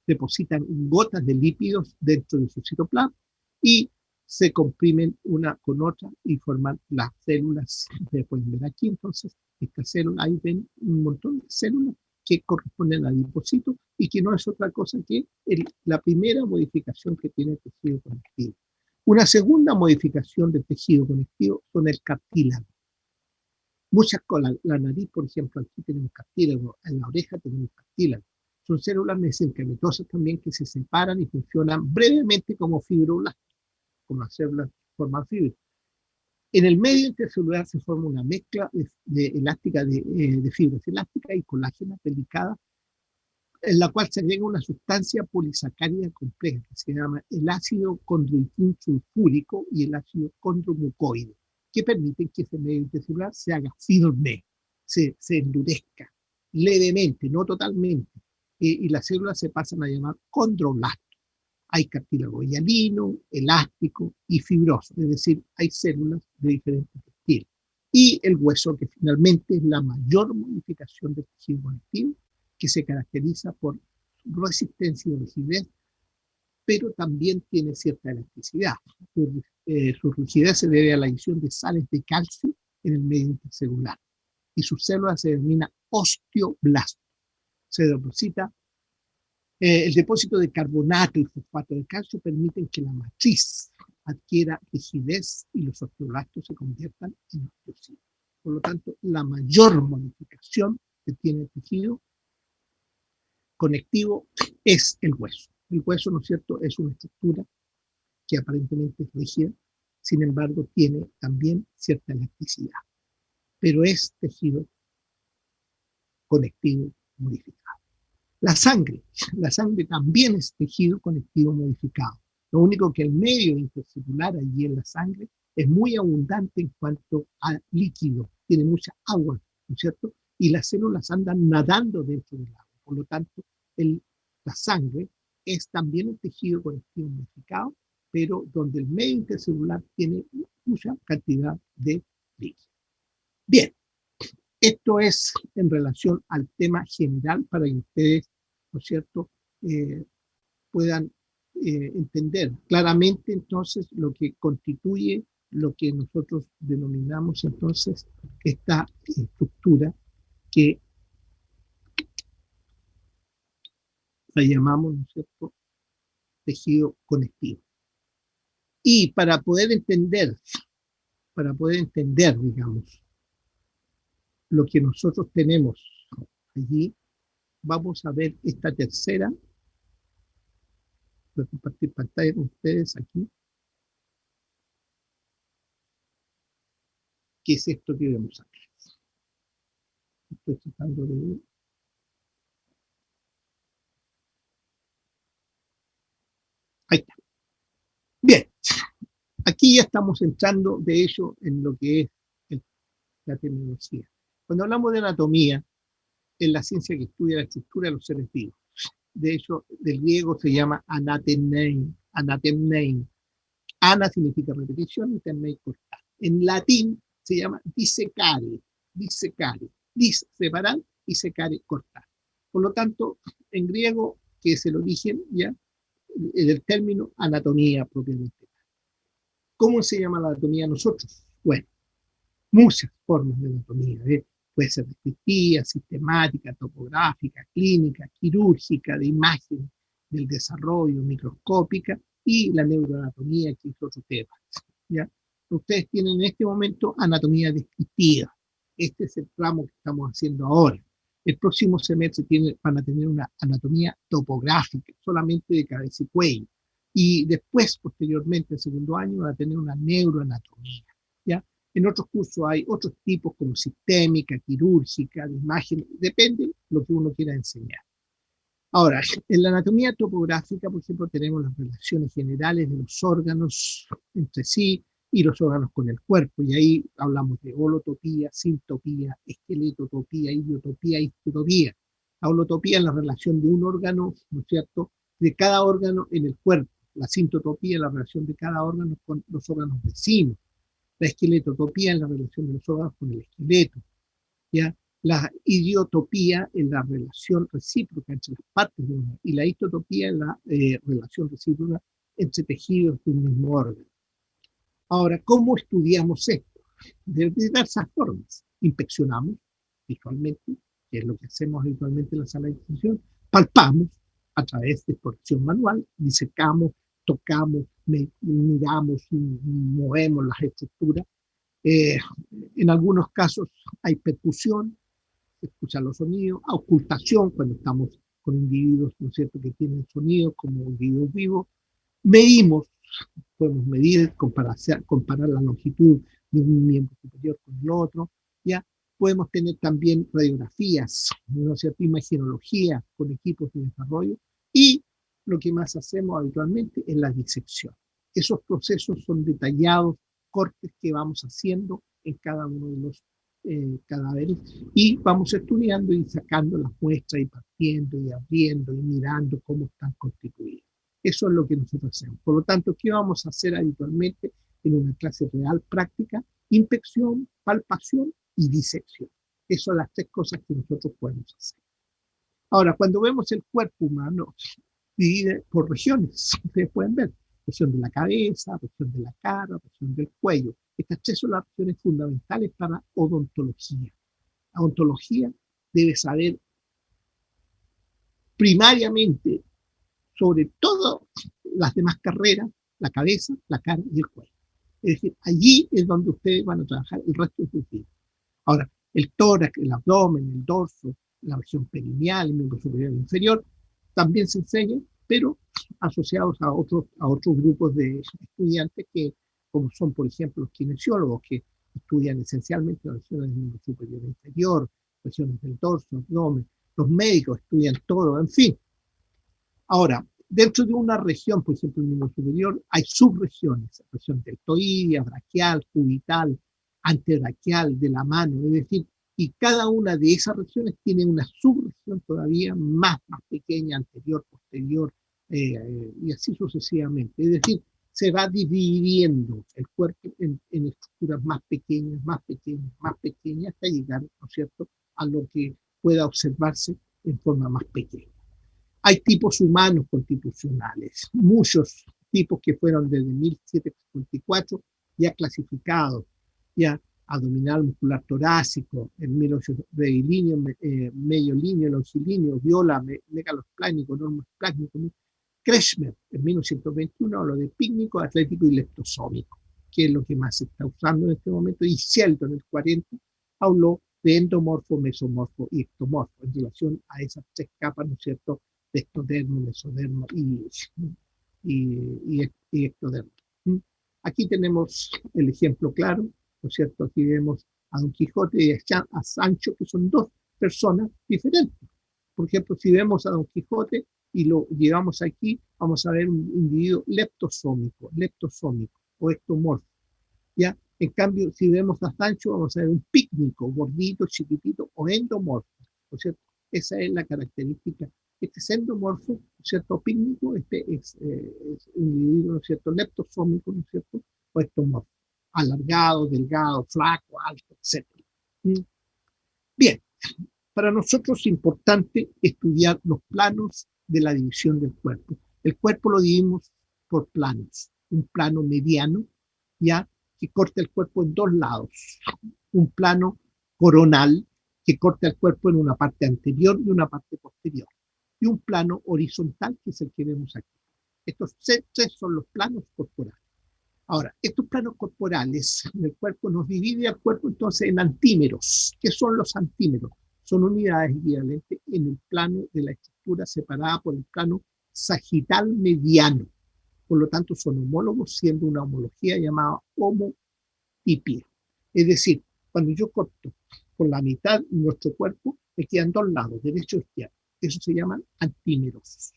Depositan gotas de lípidos dentro de su citoplasma y se comprimen una con otra y forman las células. Ustedes pueden ver aquí entonces esta célula, ahí ven un montón de células que corresponden al adipocito y que no es otra cosa que la primera modificación que tiene el tejido conectivo. Una segunda modificación del tejido conectivo son el cartílago. Muchas cosas, la nariz, por ejemplo, aquí tenemos cartílago, en la oreja tenemos cartílago. Son células mesencametosas también que se separan y funcionan brevemente como fibroblastos, como las células forman fibras. En el medio intercelular se forma una mezcla elástica de fibras elásticas y colágenas delicadas, en la cual se agrega una sustancia polisacárida compleja que se llama el ácido condroitín sulfúrico y el ácido condromucoide, que permiten que ese medio intercelular se haga firme, se endurezca levemente, no totalmente, y las células se pasan a llamar condroblastos. Hay cartílago hialino, elástico y fibroso, es decir, hay células de diferentes estilos. Y el hueso, que finalmente es la mayor modificación del tejido conectivo, que se caracteriza por resistencia y rigidez, pero también tiene cierta elasticidad. Su rigidez se debe a la adición de sales de calcio en el medio intercelular y sus células se denominan osteoblastos. Se deposita el depósito de carbonato y fosfato de calcio permiten que la matriz adquiera rigidez y los osteoblastos se conviertan en osteocitos. Por lo tanto, la mayor modificación que tiene el tejido conectivo es el hueso. El hueso, ¿no es cierto?, es una estructura que aparentemente es rígida, sin embargo, tiene también cierta elasticidad, pero es tejido conectivo modificado. La sangre también es tejido conectivo modificado. Lo único que el medio intercelular allí en la sangre es muy abundante en cuanto a líquido, tiene mucha agua, ¿no es cierto? Y las células andan nadando dentro del agua. Por lo tanto, la sangre es también un tejido conectivo modificado, pero donde el medio intercelular tiene mucha cantidad de líquido. Bien, esto es en relación al tema general para que ustedes, ¿no es cierto?, puedan entender claramente entonces lo que constituye lo que nosotros denominamos entonces esta estructura que la llamamos, ¿no es cierto?, tejido conectivo. Y para poder entender, digamos, lo que nosotros tenemos allí, vamos a ver esta tercera. Voy a compartir pantalla con ustedes aquí. ¿Qué es esto que vemos aquí? Estoy tratando de ver. Ahí está. Bien, aquí ya estamos entrando, de hecho, en lo que es la terminología. Cuando hablamos de anatomía, es la ciencia que estudia la estructura de los seres vivos. De hecho, del griego se llama anatemnein. Ana significa repetición y temnei cortar. En latín se llama disecare. Dis, separar, y secare, cortar. Por lo tanto, en griego, que es el origen ya del término anatomía propiamente. ¿Cómo se llama la anatomía nosotros? Bueno, muchas formas de anatomía. Puede ser descriptiva, sistemática, topográfica, clínica, quirúrgica, de imagen, del desarrollo, microscópica, y la neuroanatomía, que es otro tema. ¿Ya? Ustedes tienen en este momento anatomía descriptiva. Este es el tramo que estamos haciendo ahora. El próximo semestre van a tener una anatomía topográfica, solamente de cabeza y cuello. Y después, posteriormente, en segundo año, van a tener una neuroanatomía. ¿Ya? En otros cursos hay otros tipos como sistémica, quirúrgica, de imagen, depende de lo que uno quiera enseñar. Ahora, en la anatomía topográfica, por ejemplo, tenemos las relaciones generales de los órganos entre sí y los órganos con el cuerpo, y ahí hablamos de holotopía, sintopía, esqueletotopía, idiotopía, histotopía. La holotopía es la relación de un órgano, ¿no es cierto?, de cada órgano en el cuerpo. La sintotopía es la relación de cada órgano con los órganos vecinos. La esqueletotopía es la relación de los órganos con el esqueleto. ¿Ya? La idiotopía es la relación recíproca entre las partes de uno, y la histotopía es la relación recíproca entre tejidos de un mismo órgano. Ahora, ¿cómo estudiamos esto? De diversas formas. Inspeccionamos visualmente, que es lo que hacemos habitualmente en la sala de disección, palpamos a través de exploración manual, disecamos, tocamos, miramos, movemos las estructuras. En algunos casos hay percusión, se escuchan los sonidos, ocultación cuando estamos con individuos, ¿no es cierto?, que tienen sonidos como individuos vivos. Medimos, podemos medir, comparar la longitud de un miembro superior con el otro, ¿ya? Podemos tener también radiografías, ¿no es cierto?, imagenología con equipos de desarrollo, y lo que más hacemos habitualmente es la disección. Esos procesos son detallados, cortes que vamos haciendo en cada uno de los cadáveres, y vamos estudiando y sacando las muestras y partiendo y abriendo y mirando cómo están constituidos. Eso es lo que nosotros hacemos. Por lo tanto, ¿qué vamos a hacer habitualmente en una clase real práctica? Inspección, palpación y disección. Esas son las tres cosas que nosotros podemos hacer. Ahora, cuando vemos el cuerpo humano, divide por regiones. Ustedes pueden ver región de la cabeza, región de la cara, región del cuello. Estas tres son las regiones fundamentales para odontología. La odontología debe saber primariamente sobre todas las demás carreras, la cabeza, la cara y el cuello. Es decir, allí es donde ustedes van a trabajar el resto de sus vidas. Ahora, el tórax, el abdomen, el dorso, la región perineal, el miembro superior e inferior, también se enseña, pero asociados a otros grupos de estudiantes que, como son, por ejemplo, los kinesiólogos, que estudian esencialmente las regiones del miembro superior e inferior, regiones del dorso, abdomen, los médicos estudian todo, en fin. Ahora, dentro de una región, por ejemplo, el miembro superior, hay subregiones, región deltoidea, braquial, cubital, antebraquial, de la mano, es decir, y cada una de esas regiones tiene una subregión todavía más pequeña, anterior, posterior, y así sucesivamente. Es decir, se va dividiendo el cuerpo en estructuras más pequeñas, más pequeñas, más pequeñas, hasta llegar, ¿no es cierto?, a lo que pueda observarse en forma más pequeña. Hay tipos humanos constitucionales, muchos tipos que fueron desde 1754 ya clasificados, ya abdominal, muscular torácico, en 1800, rectilíneo, medio líneo, longilíneo, viola, megalosplánico, normosplánico, Kretschmer en 1921 habló de pícnico, atlético y leptosómico, que es lo que más se está usando en este momento, y Shelton en el 40 habló de endomorfo, mesomorfo y ectomorfo en relación a esas tres capas, ¿no es cierto?, de ectodermo, mesodermo y ectodermo. Aquí tenemos el ejemplo claro, ¿no es cierto? Aquí vemos a Don Quijote y a Sancho, que son dos personas diferentes. Por ejemplo, si vemos a Don Quijote y lo llevamos aquí, vamos a ver un individuo leptosómico o ectomorfo. ¿Ya? En cambio, si vemos a Sancho, vamos a ver un pícnico, gordito, chiquitito o endomorfo. ¿No es cierto? Esa es la característica. Este es endomorfo, ¿no es cierto? Pícnico, este es un individuo, ¿no es cierto?, leptosómico, ¿no es cierto?, o ectomorfo, alargado, delgado, flaco, alto, etc. Bien, Para nosotros es importante estudiar los planos de la división del cuerpo. El cuerpo lo dividimos por planos. Un plano mediano, ya, que corta el cuerpo en dos lados. Un plano coronal, que corta el cuerpo en una parte anterior y una parte posterior. Y un plano horizontal, que es el que vemos aquí. Estos tres son los planos corporales. Ahora, estos planos corporales del cuerpo nos divide al cuerpo entonces en antímeros. ¿Qué son los antímeros? Son unidades equivalentes en el plano de la estructura separada por el plano sagital mediano. Por lo tanto, son homólogos, siendo una homología llamada homotipia. Es decir, cuando yo corto por la mitad de nuestro cuerpo, me quedan dos lados, derecho e izquierdo. Eso se llaman antímeros.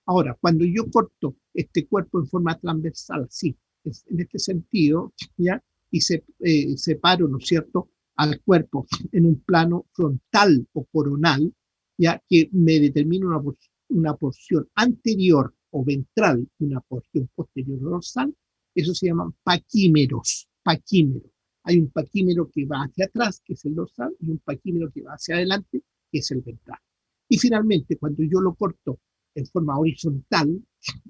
Ahora, cuando yo corto este cuerpo en forma transversal, sí, en este sentido, ¿ya? Y separo, ¿no es cierto?, al cuerpo en un plano frontal o coronal, ya que me determina una porción anterior o ventral y una porción posterior dorsal, eso se llaman paquímeros. Paquímeros. Hay un paquímero que va hacia atrás, que es el dorsal, y un paquímero que va hacia adelante, que es el ventral. Y finalmente, cuando yo lo corto en forma horizontal,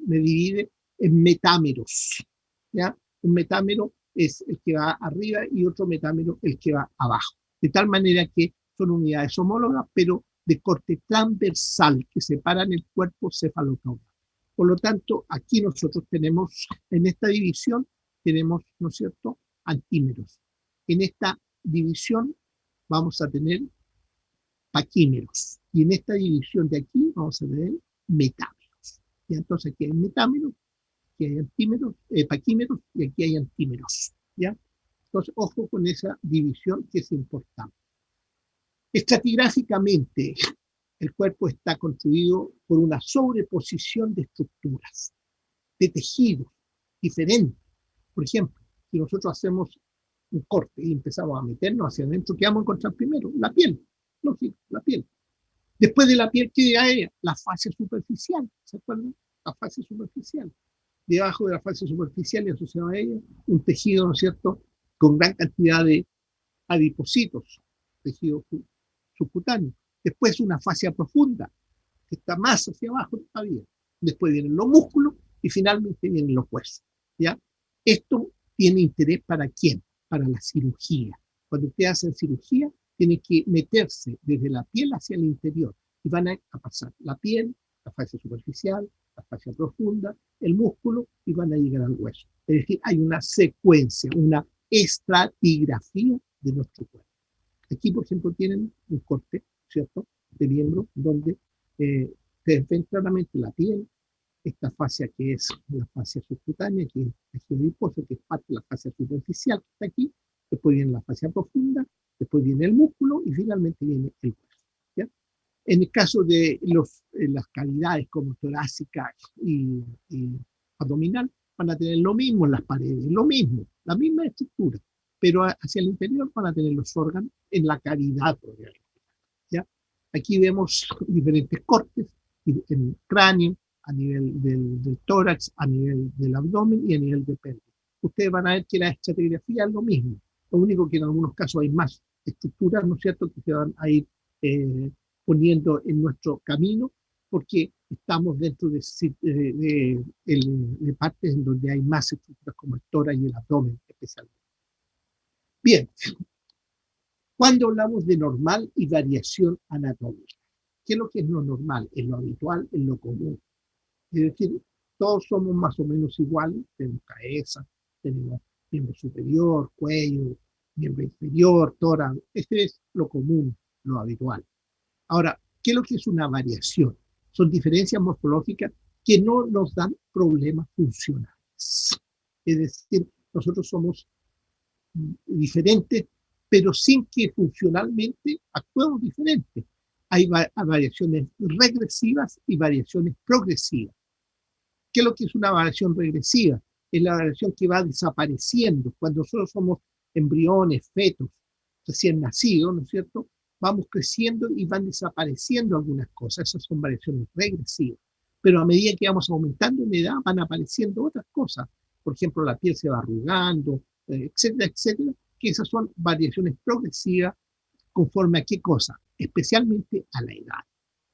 me divide en metámeros, ¿ya? Un metámero es el que va arriba y otro metámero el que va abajo. De tal manera que son unidades homólogas, pero de corte transversal, que separan el cuerpo cefalocaudal. Por lo tanto, aquí nosotros tenemos, en esta división, tenemos, ¿no es cierto?, antímeros. En esta división vamos a tener paquímeros. Y en esta división de aquí vamos a tener metámeros. Y entonces aquí hay metámeros, aquí hay antímeros, paquímeros y aquí hay antímeros. ¿Ya? Entonces, ojo con esa división que es importante. Estratigráficamente, el cuerpo está construido por una sobreposición de estructuras, de tejidos diferentes. Por ejemplo, si nosotros hacemos un corte y empezamos a meternos hacia adentro, ¿qué vamos a encontrar primero? La piel, lógico, la piel. Después de la piel, ¿qué hay? La fascia superficial, ¿se acuerdan? La fascia superficial. Debajo de la fascia superficial y asociado a ella, un tejido, ¿no es cierto?, con gran cantidad de adipocitos, tejido subcutáneo. Después una fascia profunda, que está más hacia abajo todavía. Después vienen los músculos y finalmente vienen los huesos. ¿Ya? Esto tiene interés ¿para quién? Para la cirugía. Cuando ustedes hacen cirugía, tienen que meterse desde la piel hacia el interior y van a pasar la piel, la fascia superficial, la fascia profunda, el músculo y van a llegar al hueso. Es decir, hay una secuencia, una estratigrafía de nuestro cuerpo. Aquí, por ejemplo, tienen un corte, ¿cierto?, de miembro donde se ven claramente la piel, esta fascia que es la fascia subcutánea, que es el tejido adiposo, que es parte de la fascia superficial que está aquí, después viene la fascia profunda, después viene el músculo y finalmente viene el hueso. ¿Ya? En el caso de las cavidades como torácica y abdominal, van a tener lo mismo en las paredes, lo mismo, la misma estructura, pero hacia el interior van a tener los órganos en la cavidad. ¿Ya? Aquí vemos diferentes cortes en el cráneo, a nivel del tórax, a nivel del abdomen y a nivel del pelvis. Ustedes van a ver que la estratigrafía es lo mismo, lo único que en algunos casos hay más estructuras, ¿no es cierto?, que se van a ir poniendo en nuestro camino, porque estamos dentro de partes en donde hay más estructuras como el tórax y el abdomen especialmente. Bien, cuando hablamos de normal y variación anatómica, ¿qué es lo que es lo normal? Es lo habitual, es lo común. Es decir, todos somos más o menos iguales, tenemos cabeza, tenemos miembro superior, cuello, miembro inferior, tórax. Este es lo común, lo habitual. Ahora, ¿qué es lo que es una variación? Son diferencias morfológicas que no nos dan problemas funcionales. Es decir, nosotros somos diferentes, pero sin que funcionalmente actuemos diferentes. Hay variaciones regresivas y variaciones progresivas. ¿Qué es lo que es una variación regresiva? Es la variación que va desapareciendo. Cuando nosotros somos embriones, fetos, recién nacidos, ¿no es cierto?, vamos creciendo y van desapareciendo algunas cosas. Esas son variaciones regresivas. Pero a medida que vamos aumentando en edad, van apareciendo otras cosas. Por ejemplo, la piel se va arrugando, etcétera, etcétera, que esas son variaciones progresivas ¿Conforme a qué cosa? Especialmente a la edad.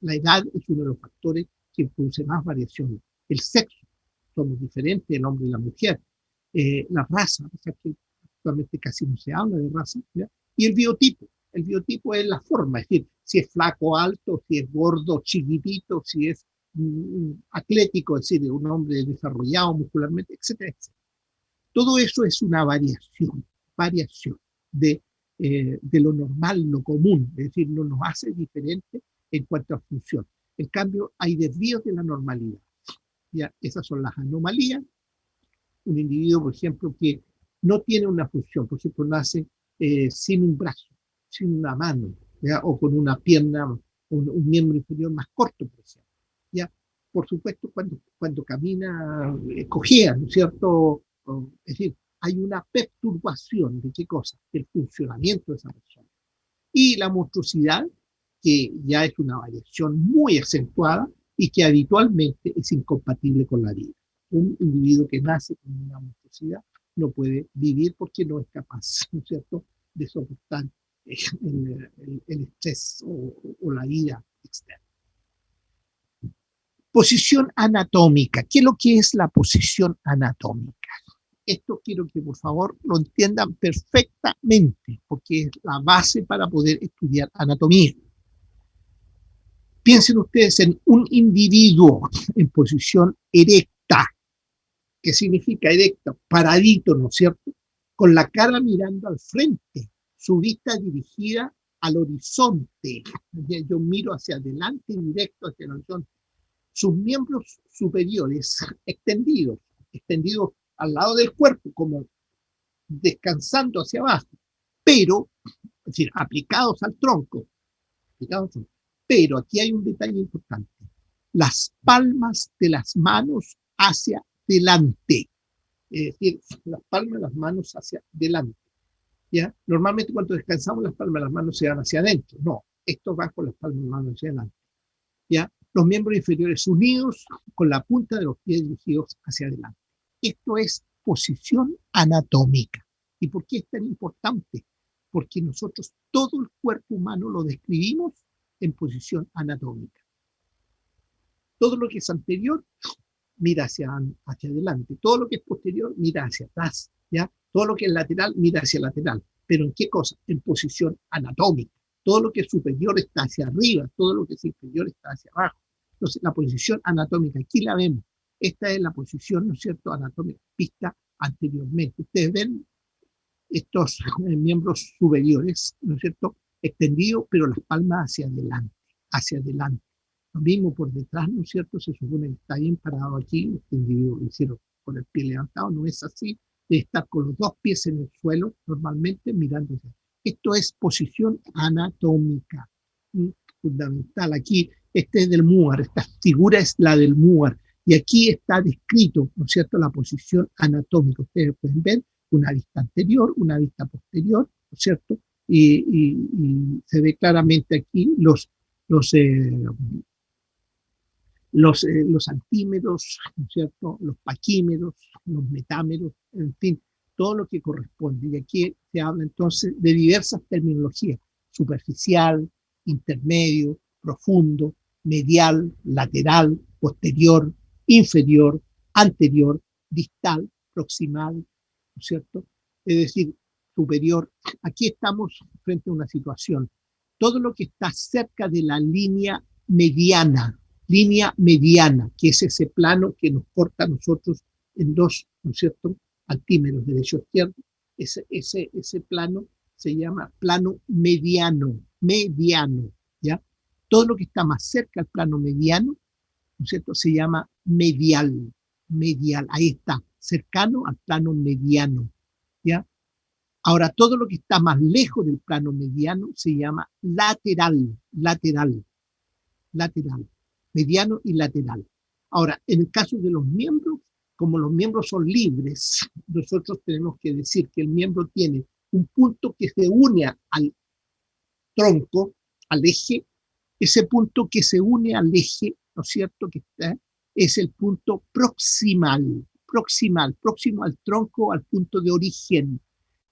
La edad es uno de los factores que produce más variación. El sexo, somos diferentes, el hombre y la mujer. La raza, o sea que actualmente casi no se habla de raza, ¿ya? Y el biotipo. El biotipo es la forma, es decir, si es flaco, alto, si es gordo, chiquitito, si es atlético, es decir, un hombre desarrollado muscularmente, etcétera, etcétera. Todo eso es una variación de lo normal, lo común, es decir, no nos hace diferente en cuanto a función. En cambio, hay desvíos de la normalidad. ¿Ya? Esas son las anomalías. Un individuo, por ejemplo, que no tiene una función, por ejemplo, nace sin un brazo, sin una mano, ¿ya? O con una pierna, un miembro inferior más corto, por ejemplo. ¿Ya? Por supuesto, cuando camina, cojea, ¿no es cierto? Es decir, hay una perturbación de qué cosa, del funcionamiento de esa persona. Y la monstruosidad, que ya es una variación muy acentuada y que habitualmente es incompatible con la vida. Un individuo que nace con una monstruosidad no puede vivir porque no es capaz, ¿no es cierto?, de soportar el estrés o la ira externa. Posición anatómica. ¿Qué es lo que es la posición anatómica? Esto quiero que por favor lo entiendan perfectamente, porque es la base para poder estudiar anatomía. Piensen ustedes en un individuo en posición erecta. ¿Qué significa erecta? Paradito, ¿no es cierto? Con la cara mirando al frente, su vista dirigida al horizonte. Yo miro hacia adelante, directo hacia el horizonte. Sus miembros superiores extendidos al lado del cuerpo, como descansando hacia abajo, pero, es decir, aplicados al tronco. Pero aquí hay un detalle importante. Las palmas de las manos hacia delante. Es decir, las palmas de las manos hacia delante. ¿Ya? Normalmente cuando descansamos las palmas de las manos se van hacia adentro. No, esto va con las palmas de las manos hacia adelante. ¿Ya? Los miembros inferiores unidos con la punta de los pies dirigidos hacia adelante. Esto es posición anatómica. ¿Y por qué es tan importante? Porque nosotros todo el cuerpo humano lo describimos en posición anatómica. Todo lo que es anterior mira hacia adelante, todo lo que es posterior mira hacia atrás, ¿ya? Todo lo que es lateral mira hacia lateral. ¿Pero en qué cosa? En posición anatómica. Todo lo que es superior está hacia arriba, todo lo que es inferior está hacia abajo. Entonces, la posición anatómica, aquí la vemos. Esta es la posición, ¿no es cierto?, anatómica vista anteriormente. Ustedes ven estos miembros superiores, ¿no es cierto?, extendidos, pero las palmas hacia adelante, hacia adelante. Lo mismo por detrás, ¿no es cierto?, se supone que está bien parado aquí, este individuo lo hicieron con el pie levantado, no es así, debe estar con los dos pies en el suelo, normalmente mirándose. Esto es posición anatómica, fundamental. Aquí, este es del MUAR, esta figura es la del MUAR, y aquí está descrito, ¿no es cierto?, la posición anatómica. Ustedes pueden ver una vista anterior, una vista posterior, ¿no es cierto? Y se ve claramente aquí los antímeros, ¿no es cierto?, los paquímeros, los metámeros, en fin, todo lo que corresponde. Y aquí se habla entonces de diversas terminologías: superficial, intermedio, profundo, medial, lateral, posterior, inferior, anterior, distal, proximal, ¿no es cierto? Es decir, superior. Aquí estamos frente a una situación. Todo lo que está cerca de la línea mediana, que es ese plano que nos corta a nosotros en dos, ¿no es cierto?, antímeros, derecho-izquierdo, ese plano se llama plano mediano, ¿ya? Todo lo que está más cerca al plano mediano, ¿no es cierto?, se llama medial, ahí está, cercano al plano mediano, ¿ya? Ahora, todo lo que está más lejos del plano mediano se llama lateral, mediano y lateral. Ahora, en el caso de los miembros, como los miembros son libres, nosotros tenemos que decir que el miembro tiene un punto que se une al tronco, al eje. Ese punto que se une al eje, ¿no es cierto?, que está, es el punto proximal, próximo al tronco, al punto de origen.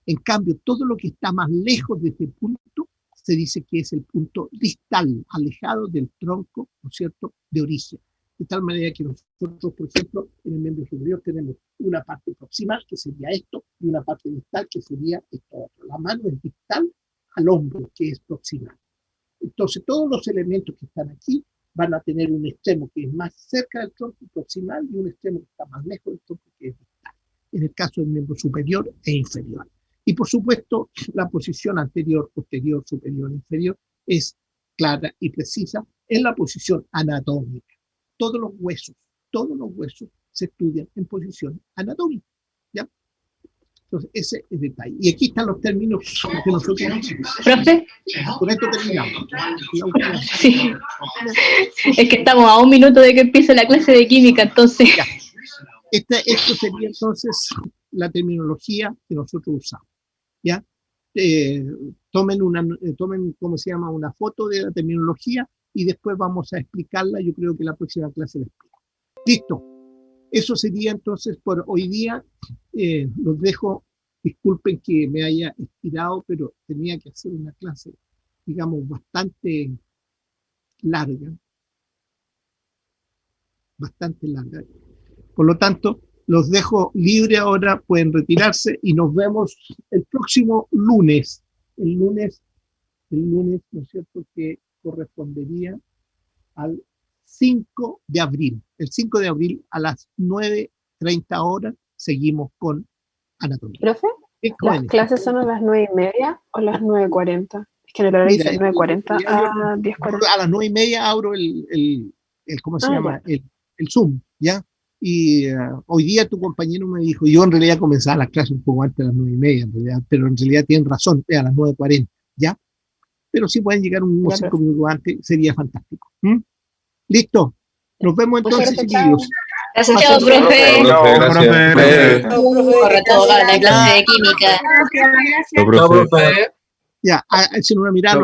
En cambio, todo lo que está más lejos de ese punto se dice que es el punto distal, alejado del tronco, ¿no es cierto?, de origen. De tal manera que nosotros, por ejemplo, en el miembro superior tenemos una parte proximal, que sería esto, y una parte distal, que sería esto otro. La mano es distal al hombro, que es proximal. Entonces, todos los elementos que están aquí van a tener un extremo que es más cerca del tronco proximal y un extremo que está más lejos del tronco, que es distal. En el caso del miembro superior e inferior. Y por supuesto, la posición anterior, posterior, superior, inferior es clara y precisa en la posición anatómica. Todos los huesos se estudian en posición anatómica. ¿Ya? Entonces, ese es el detalle. Y aquí están los términos que nosotros... ¿Profe? Con esto terminamos. Sí. Es que estamos a 1 minuto de que empiece la clase de química, entonces... Ya. Esto sería entonces la terminología que nosotros usamos. ¿Ya? Tomen, ¿cómo se llama?, una foto de la terminología y después vamos a explicarla. Yo creo que la próxima clase la explico. Listo. Eso sería entonces por hoy día. Los dejo. Disculpen que me haya estirado, pero tenía que hacer una clase, digamos, bastante larga. Por lo tanto, los dejo libre ahora, pueden retirarse y nos vemos el próximo lunes. El lunes, ¿no es cierto?, que correspondería al 5 de abril. El 5 de abril a las 9:30 horas seguimos con anatomía. ¿Profe? ¿Las clases son a las 9:30 o las 9:40? Es que en el horario dice 9:40 a 10:40. A las 9:30 abro ¿cómo se llama? El Zoom, ¿ya? Y hoy día tu compañero me dijo, yo en realidad comenzaba las clases un poco antes de las 9:30, en realidad, pero en realidad tienen razón, a las 9:40, ¿ya? Pero si pueden llegar unos 5 minutos antes, sería fantástico. Listo. Nos vemos entonces, chiquillos. Gracias, Chao, profe. Gracias. Corre todo la clase de química. Chao, profe. Ya, hacen una mirada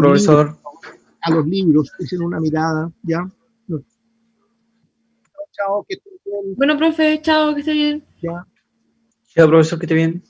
a los libros, hacen una mirada, ¿ya? Chao, que estén bien. Bueno, profe, chao, que esté bien. Ya. Chao, profesor, que esté bien.